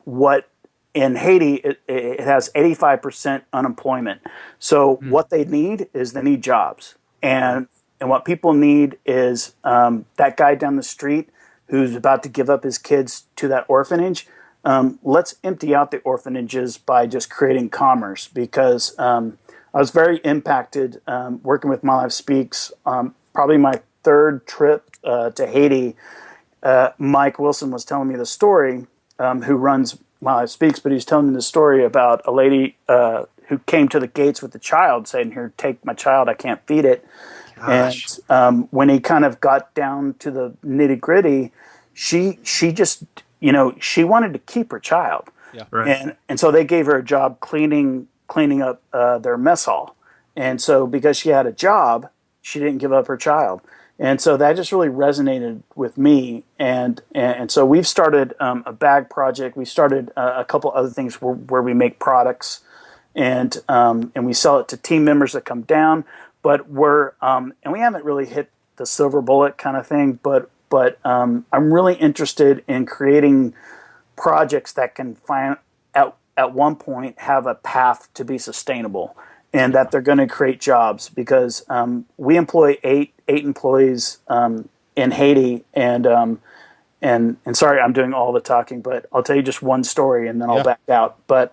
what in Haiti, it has 85% unemployment. So what they need is they need jobs. And what people need is that guy down the street who's about to give up his kids to that orphanage. Let's empty out the orphanages by just creating commerce, because I was very impacted working with My Life Speaks. Probably my third trip to Haiti, Mike Wilson was telling me the story, who runs My Life Speaks, but he's telling me the story about a lady who came to the gates with the child saying, here, take my child, I can't feed it. Gosh. And when he kind of got down to the nitty gritty, she just, she wanted to keep her child. Yeah. Right. And so they gave her a job cleaning up their mess hall. And so because she had a job, she didn't give up her child. And so that just really resonated with me. And so we've started a bag project. We started a couple other things where we make products and we sell it to team members that come down. But and we haven't really hit the silver bullet kind of thing, but I'm really interested in creating projects that can at one point have a path to be sustainable, and that they're going to create jobs, because we employ eight employees in Haiti, and sorry, I'm doing all the talking, but I'll tell you just one story and then I'll back out. But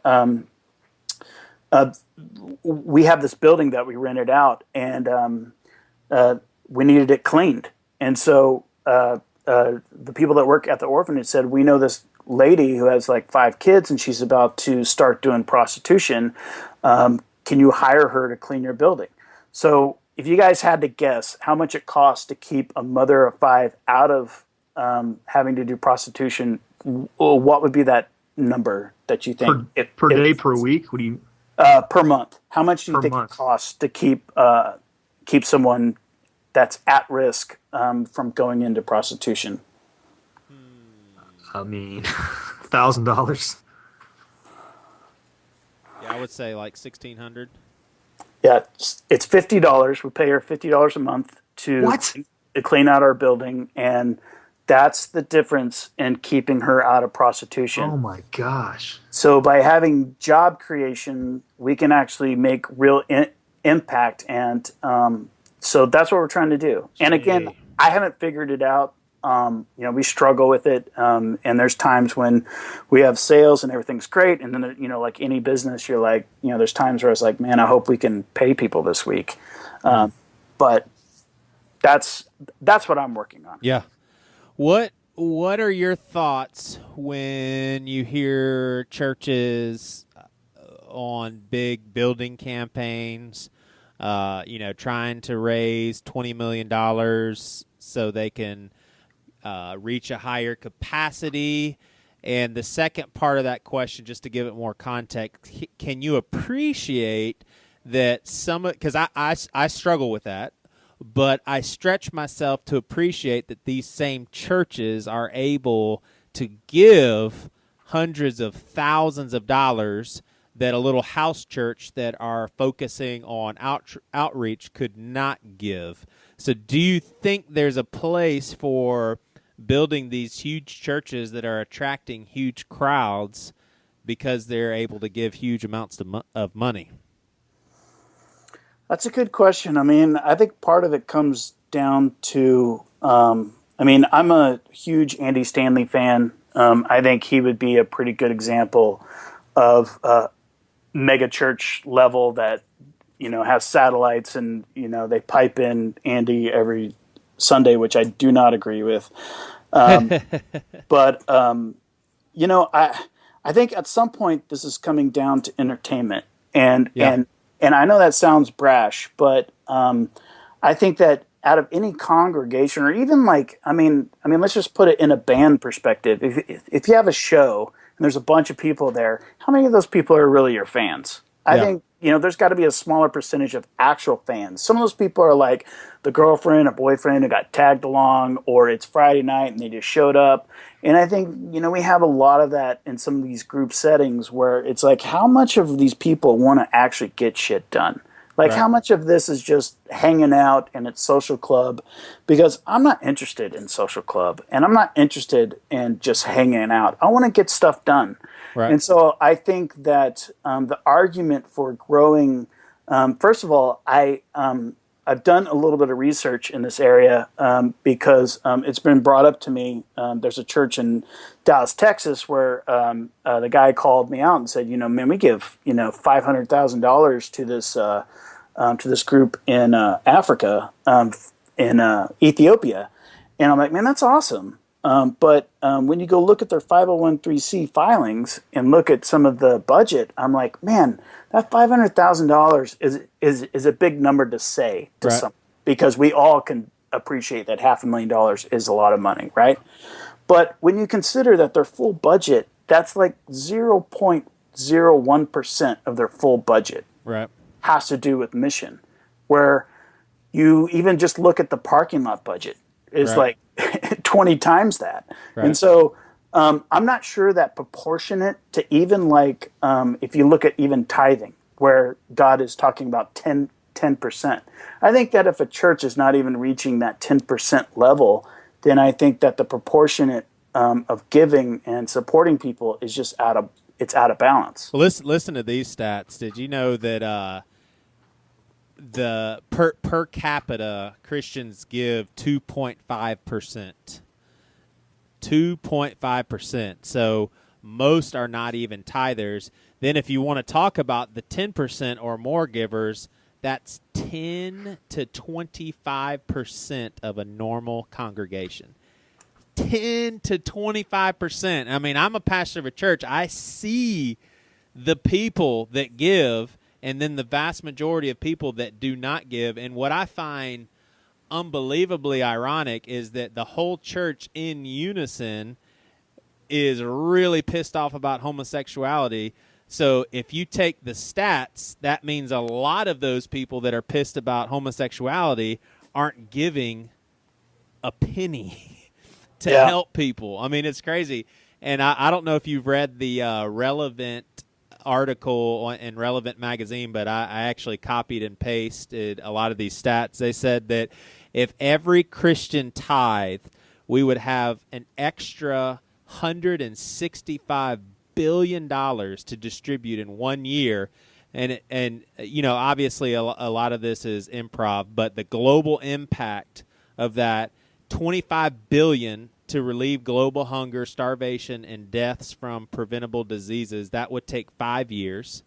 we have this building that we rented out, and we needed it cleaned, and so the people that work at the orphanage said, we know this lady who has like 5 kids and she's about to start doing prostitution. Can you hire her to clean your building? So if you guys had to guess how much it costs to keep a mother of 5 out of having to do prostitution, what would be that number that you think per day, per week? What do you per month? How much do you per think it month? costs to keep someone that's at risk from going into prostitution? I mean, $1,000. Yeah, I would say like 1,600. Yeah, it's $50. We pay her $50 a month to clean out our building, and that's the difference in keeping her out of prostitution. Oh my gosh! So by having job creation, we can actually make real impact, and so that's what we're trying to do. And again, I haven't figured it out. We struggle with it, and there's times when we have sales and everything's great, and then like any business, you're like, there's times where I was like, man, I hope we can pay people this week, but that's what I'm working on. Yeah. What are your thoughts when you hear churches on big building campaigns, trying to raise $20 million so they can reach a higher capacity? And the second part of that question, just to give it more context, can you appreciate that because I struggle with that, but I stretch myself to appreciate that these same churches are able to give hundreds of thousands of dollars that a little house church that are focusing on outreach could not give. So do you think there's a place for building these huge churches that are attracting huge crowds because they're able to give huge amounts of money? That's a good question. I mean, I think part of it comes down to, I'm a huge Andy Stanley fan. I think he would be a pretty good example of mega church level that, has satellites and, they pipe in Andy every Sunday, which I do not agree with. But, I think at some point this is coming down to entertainment and I know that sounds brash, but I think that out of any congregation, or even let's just put it in a band perspective. If you have a show and there's a bunch of people there, how many of those people are really your fans? I think there's got to be a smaller percentage of actual fans. Some of those people are like the girlfriend or boyfriend who got tagged along, or it's Friday night and they just showed up. And I think, we have a lot of that in some of these group settings where it's like, how much of these people want to actually get shit done? Like, how much of this is just hanging out and it's social club? Because I'm not interested in social club, and I'm not interested in just hanging out. I want to get stuff done. Right. And so I think that the argument for growing, first of all, I've done a little bit of research in this area because it's been brought up to me. There's a church in Dallas, Texas, where the guy called me out and said, man, we give $500,000 to this group in Africa, in Ethiopia, and I'm like, man, that's awesome. But when you go look at their 501(c) filings and look at some of the budget, I'm like, man, that $500,000 is a big number to say to some, because we all can appreciate that $500,000 is a lot of money, right? But when you consider that their full budget, that's like 0.01% of their full budget has to do with mission, where you even just look at the parking lot budget is like 20 times that. And so I'm not sure that proportionate to even if you look at even tithing, where God is talking about 10%. I think that if a church is not even reaching that 10% level, then I think that the proportionate of giving and supporting people is just out of balance. Well, listen to these stats. Did you know that the per capita Christians give 2.5%? 2.5%. So most are not even tithers. Then if you want to talk about the 10% or more givers, that's 10 to 25% of a normal congregation. 10 to 25%. I mean, I'm a pastor of a church. I see the people that give, and then the vast majority of people that do not give. And what I find unbelievably ironic is that the whole church in unison is really pissed off about homosexuality. So if you take the stats, that means a lot of those people that are pissed about homosexuality aren't giving a penny to help people. I mean, it's crazy. And I don't know if you've read the Relevant article in Relevant magazine, but I actually copied and pasted a lot of these stats. They said that if every Christian tithed, we would have an extra $165 billion to distribute in 1 year. And you know, obviously a lot of this is improv, but the global impact of that, 25 billion to relieve global hunger, starvation, and deaths from preventable diseases, that would take 5 years.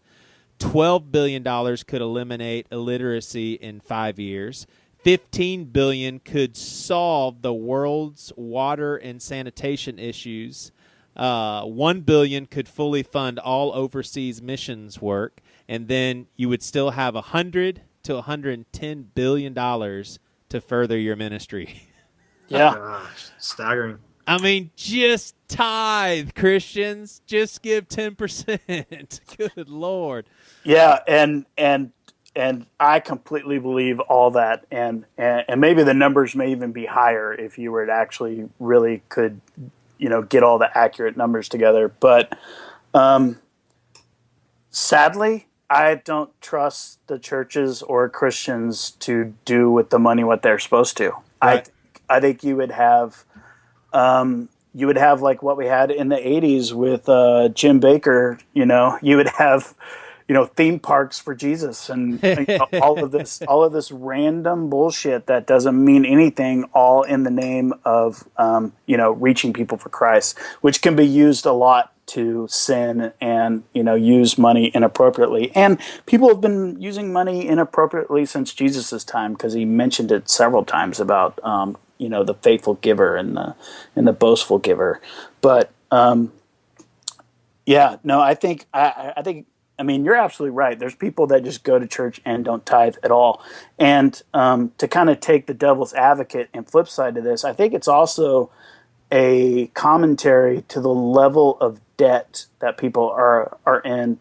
$12 billion could eliminate illiteracy in 5 years. 15 billion could solve the world's water and sanitation issues. 1 billion could fully fund all overseas missions work, and then you would still have 100 to 110 billion dollars to further your ministry. Yeah. Gosh, staggering. I mean, just tithe, Christians. Just give 10%. Good Lord. Yeah, and I completely believe all that, and maybe the numbers may even be higher if you were to actually really could, you know, get all the accurate numbers together. But sadly, I don't trust the churches or Christians to do with the money what they're supposed to. Right. I think you would have like what we had in the 80s with Jim Baker. You know, you would have, you know, theme parks for Jesus and you know, all of this random bullshit that doesn't mean anything, all in the name of you know, reaching people for Christ, which can be used a lot to sin and, you know, use money inappropriately. And people have been using money inappropriately since Jesus' time, because he mentioned it several times about you know, the faithful giver and the boastful giver. But yeah, no, I think I mean, you're absolutely right. There's people that just go to church and don't tithe at all. And to kind of take the devil's advocate and flip side to this, I think it's also a commentary to the level of debt that people are in.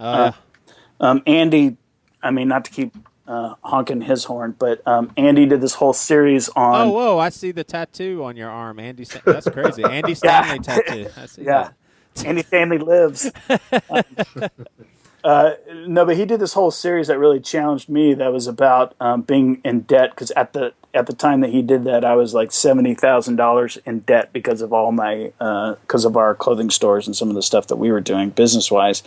Andy, I mean, not to keep honking his horn, but Andy did this whole series on. Oh, whoa! I see the tattoo on your arm, Andy. That's crazy. Andy Stanley tattoo. I see that. Andy Stanley lives. No, but he did this whole series that really challenged me. That was about being in debt, because at the time that he did that, I was like $70,000 in debt because of all my because of our clothing stores and some of the stuff that we were doing business wise.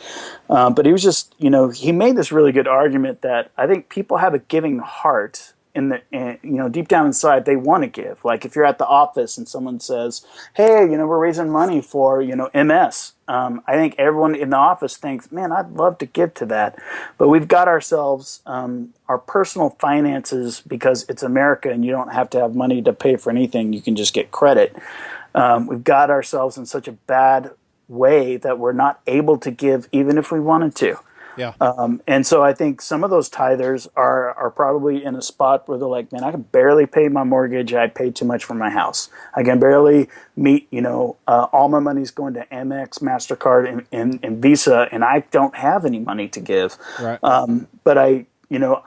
But he was just, you know, he made this really good argument that I think people have a giving heart. You know, deep down inside, they want to give. Like if you're at the office and someone says, "Hey, you know, we're raising money for, you know, MS." I think everyone in the office thinks, "Man, I'd love to give to that," but we've got ourselves our personal finances, because it's America and you don't have to have money to pay for anything. You can just get credit. We've got ourselves in such a bad way that we're not able to give, even if we wanted to. Yeah. And so I think some of those tithers are probably in a spot where they're like, "Man, I can barely pay my mortgage. I pay too much for my house. I can barely meet, you know, all my money's going to Amex, MasterCard, and Visa, and I don't have any money to give." Right. But I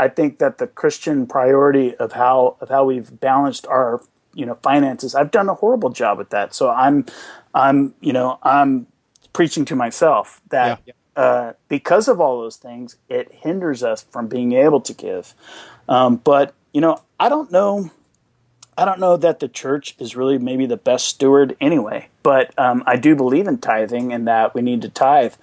think that the Christian priority of how we've balanced our, you know, finances, I've done a horrible job with that. So I'm preaching to myself that. Yeah. Because of all those things, it hinders us from being able to give. But, you know, I don't know that the church is really maybe the best steward anyway. But I do believe in tithing and that we need to tithe.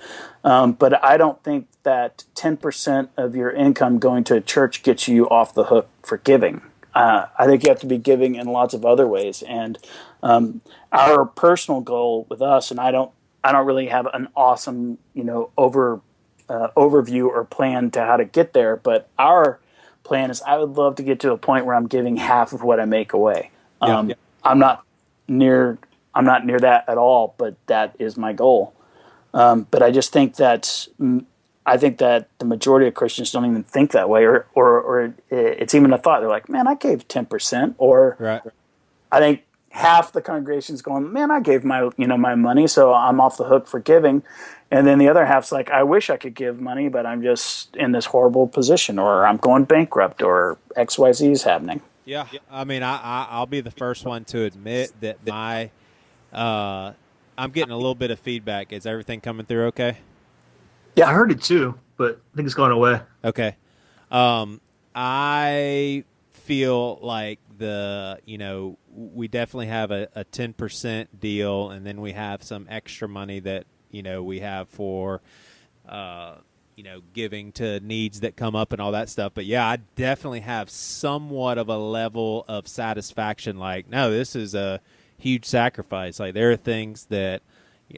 But I don't think that 10% of your income going to a church gets you off the hook for giving. I think you have to be giving in lots of other ways. And our personal goal with us, and I don't really have an awesome, you know, overview or plan to how to get there. But our plan is, I would love to get to a point where I'm giving half of what I make away. I'm not near that at all, but that is my goal. But I just think that I think that the majority of Christians don't even think that way, or it's even a thought. They're like, man, I gave 10%, or Right. I think half the congregation's going, man, I gave my money, so I'm off the hook for giving. And then the other half's like, I wish I could give money, but I'm just in this horrible position, or I'm going bankrupt, or XYZ is happening. Yeah. I mean, I'll be the first one to admit that I'm getting a little bit of feedback. Is everything coming through okay? Yeah, I heard it too, but I think it's gone away. Okay. I feel like we definitely have a 10% deal, and then we have some extra money that, we have for, giving to needs that come up and all that stuff. But yeah, I definitely have somewhat of a level of satisfaction. Like, no, this is a huge sacrifice. Like, there are things that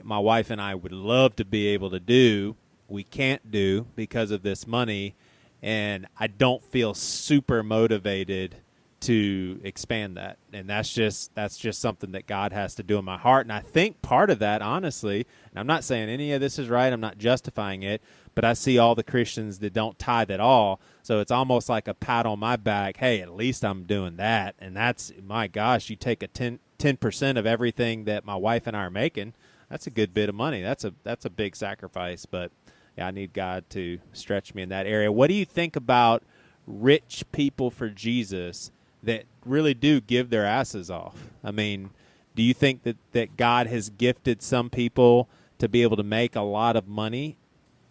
my wife and I would love to be able to do, we can't do because of this money, and I don't feel super motivated to expand that. And that's just something that God has to do in my heart. And I think part of that, honestly, and I'm not saying any of this is right, I'm not justifying it, but I see all the Christians that don't tithe at all. So it's almost like a pat on my back. Hey, at least I'm doing that. And that's, my gosh, you take a 10% of everything that my wife and I are making. That's a good bit of money. That's a big sacrifice. But yeah, I need God to stretch me in that area. What do you think about rich people for Jesus that really do give their asses off? I mean, do you think that God has gifted some people to be able to make a lot of money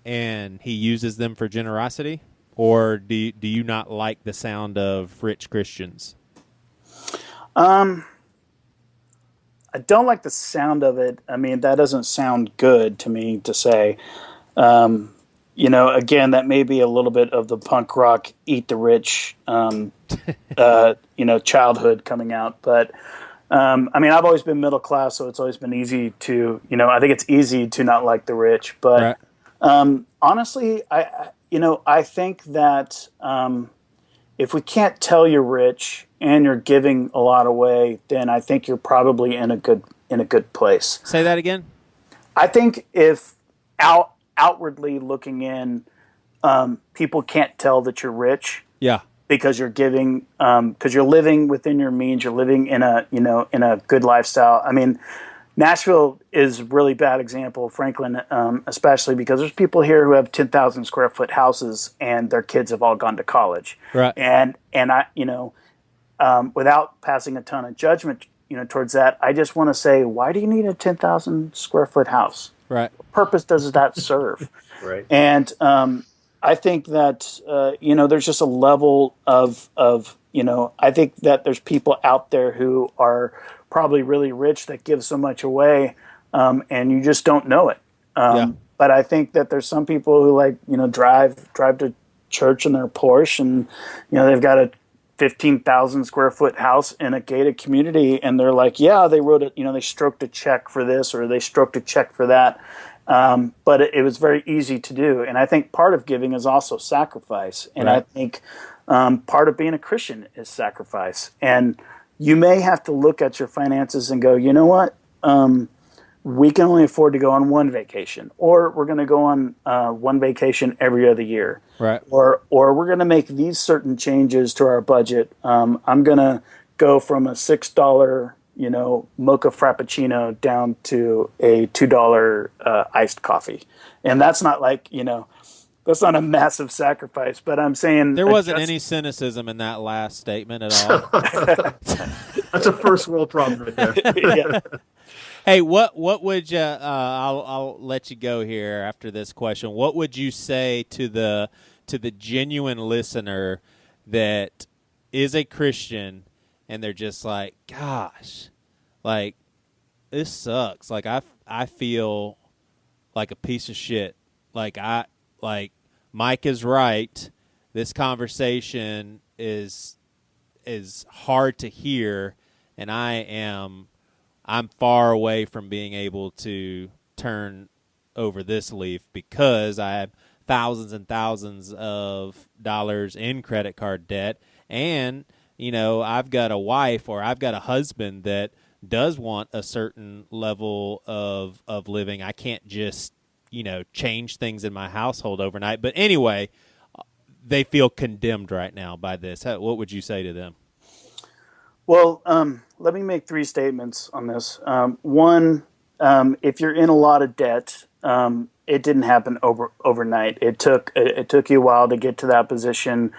and he uses them for generosity? Or do you not like the sound of rich Christians? I don't like the sound of it. I mean, that doesn't sound good to me to say. Again, that may be a little bit of the punk rock, eat the rich, childhood coming out. But, I've always been middle class, so it's always been easy to, I think it's easy to not like the rich. But honestly, I think that if we can't tell you're rich and you're giving a lot away, then I think you're probably in a good place. Say that again. I think if outwardly looking in, people can't tell that you're rich. Yeah. Because you're giving, because you're living within your means, you're living in a good lifestyle. I mean, Nashville is a really bad example, Franklin, especially because there's people here who have 10,000 square foot houses and their kids have all gone to college. Right. And I, without passing a ton of judgment, towards that, I just want to say, why do you need a 10,000 square foot house? Right. What purpose does that serve? Right. And I think that there's just a level of I think that there's people out there who are probably really rich that give so much away, and you just don't know it. But I think that there's some people who drive to church in their Porsche, and they've got a 15,000 square foot house in a gated community, and they're like, yeah, they wrote it, they stroked a check for this or they stroked a check for that. But it was very easy to do. And I think part of giving is also sacrifice. And right. I think part of being a Christian is sacrifice. And you may have to look at your finances and go, you know what? We can only afford to go on one vacation, or we're going to go on one vacation every other year. Right. Or we're going to make these certain changes to our budget. I'm going to go from a $6, mocha frappuccino down to a $2 iced coffee. And that's not that's not a massive sacrifice, but I'm saying there wasn't any cynicism in that last statement at all. That's a first world problem right there. Yeah. Hey, what would you? I'll let you go here after this question. What would you say to the genuine listener that is a Christian and they're just like, gosh, like this sucks. Like I feel like a piece of shit. Like Mike is right. This conversation is hard to hear, and I'm far away from being able to turn over this leaf because I have thousands and thousands of dollars in credit card debt, and I've got a wife or I've got a husband that does want a certain level of living. I can't just change things in my household overnight. But anyway, they feel condemned right now by this. What would you say to them? Well, let me make 3 statements on this. One, if you're in a lot of debt, it didn't happen overnight. It took you a while to get to that position.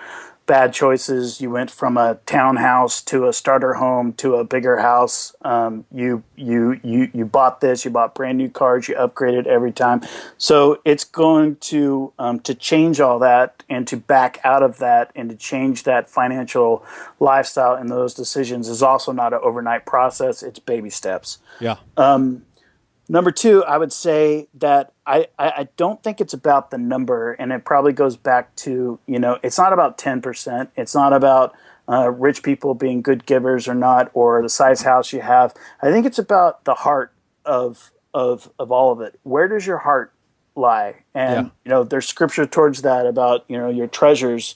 Bad choices. You went from a townhouse to a starter home to a bigger house. You bought this. You bought brand new cars. You upgraded every time. So it's going to change all that and to back out of that and to change that financial lifestyle and those decisions is also not an overnight process. It's baby steps. Yeah. Number 2, I would say that I don't think it's about the number, and it probably goes back to, it's not about 10%. It's not about rich people being good givers or not, or the size house you have. I think it's about the heart of all of it. Where does your heart lie? And, there's scripture towards that about, your treasures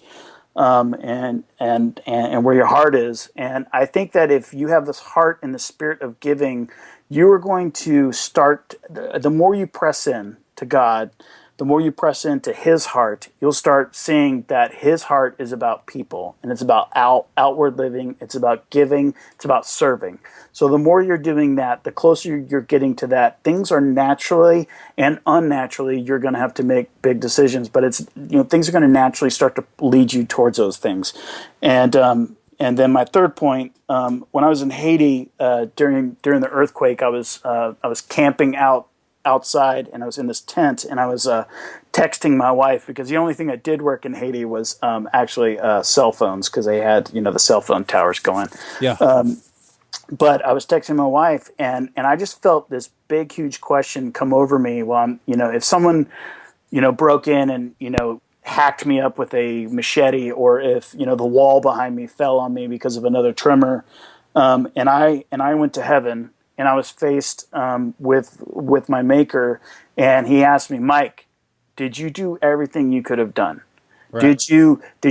and where your heart is. And I think that if you have this heart and the spirit of giving, you are going to start, the more you press in to God, the more you press into his heart, you'll start seeing that his heart is about people, and it's about outward living, it's about giving, it's about serving. So the more you're doing that, the closer you're getting to that, things are naturally and unnaturally, you're going to have to make big decisions, but it's, things are going to naturally start to lead you towards those things. And then my third point, when I was in Haiti during the earthquake, I was camping outside, and I was in this tent, and I was texting my wife because the only thing that did work in Haiti was actually cell phones, because they had the cell phone towers going. Yeah. But I was texting my wife, and I just felt this big, huge question come over me. Well, if someone broke in and hacked me up with a machete, or if the wall behind me fell on me because of another tremor, and I went to heaven, and I was faced with my maker, and he asked me, Mike, did you do everything you could have done? Right. Did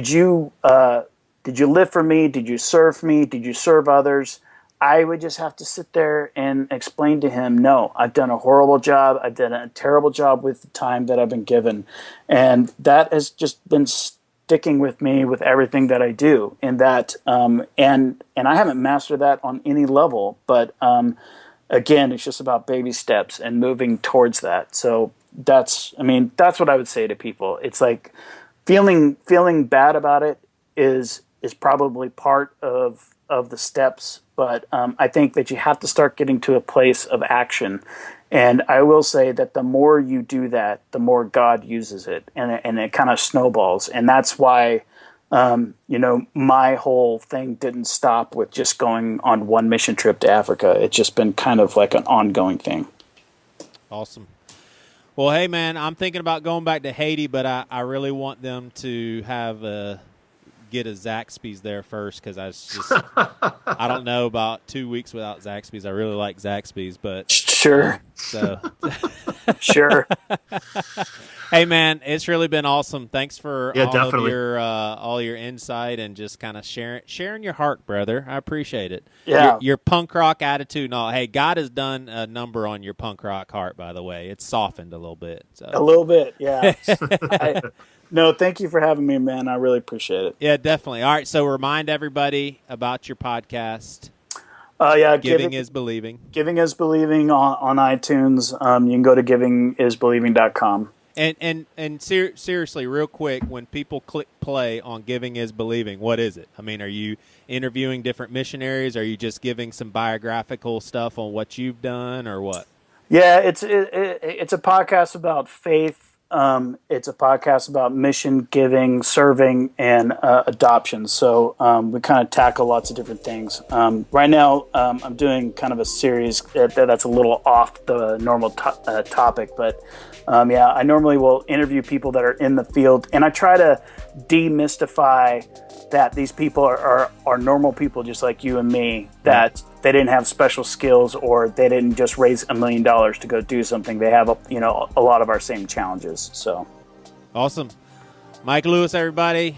you live for me? Did you serve me? Did you serve others? I would just have to sit there and explain to him, no, I've done a horrible job. I've done a terrible job with the time that I've been given. And that has just been sticking with me with everything that I do. And that, and I haven't mastered that on any level, but again, it's just about baby steps and moving towards that. So that's what I would say to people. It's like feeling bad about it is probably part of the steps, but I think that you have to start getting to a place of action. And I will say that the more you do that, the more God uses it, and it kind of snowballs. And that's why, my whole thing didn't stop with just going on one mission trip to Africa. It's just been kind of like an ongoing thing. Awesome. Well, hey, man, I'm thinking about going back to Haiti, but I really want them to get a Zaxby's there first, because I don't know about 2 weeks without Zaxby's. I really like Zaxby's, but sure. So sure. Hey, man, it's really been awesome. Thanks for definitely. all your insight and just kind of sharing your heart, brother. I appreciate it. Yeah. Your punk rock attitude and all. Hey, God has done a number on your punk rock heart, by the way. It's softened a little bit. So. A little bit, yeah. No, thank you for having me, man. I really appreciate it. Yeah, definitely. All right, so remind everybody about your podcast. Giving is Believing. Giving is Believing on iTunes. You can go to givingisbelieving.com. And seriously, real quick, when people click play on Giving is Believing, what is it? I mean, are you interviewing different missionaries? Are you just giving some biographical stuff on what you've done, or what? Yeah, it's a podcast about faith. It's a podcast about mission, giving, serving, and adoption. So we kind of tackle lots of different things. Right now, I'm doing kind of a series that's a little off the normal topic, but I normally will interview people that are in the field, and I try to demystify that these people are normal people just like you and me, that they didn't have special skills, or they didn't just raise $1 million to go do something. They have a lot of our same challenges. So awesome. Mike Lewis, everybody.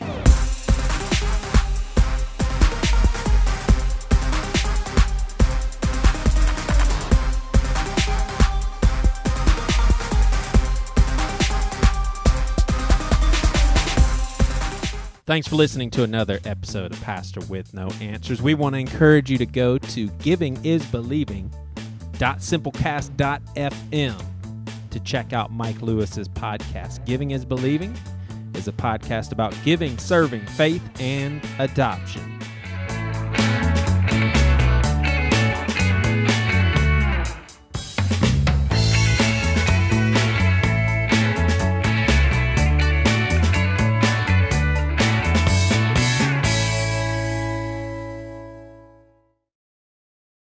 Thanks for listening to another episode of Pastor with No Answers. We want to encourage you to go to givingisbelieving.simplecast.fm to check out Mike Lewis's podcast. Giving is Believing is a podcast about giving, serving, faith, and adoption.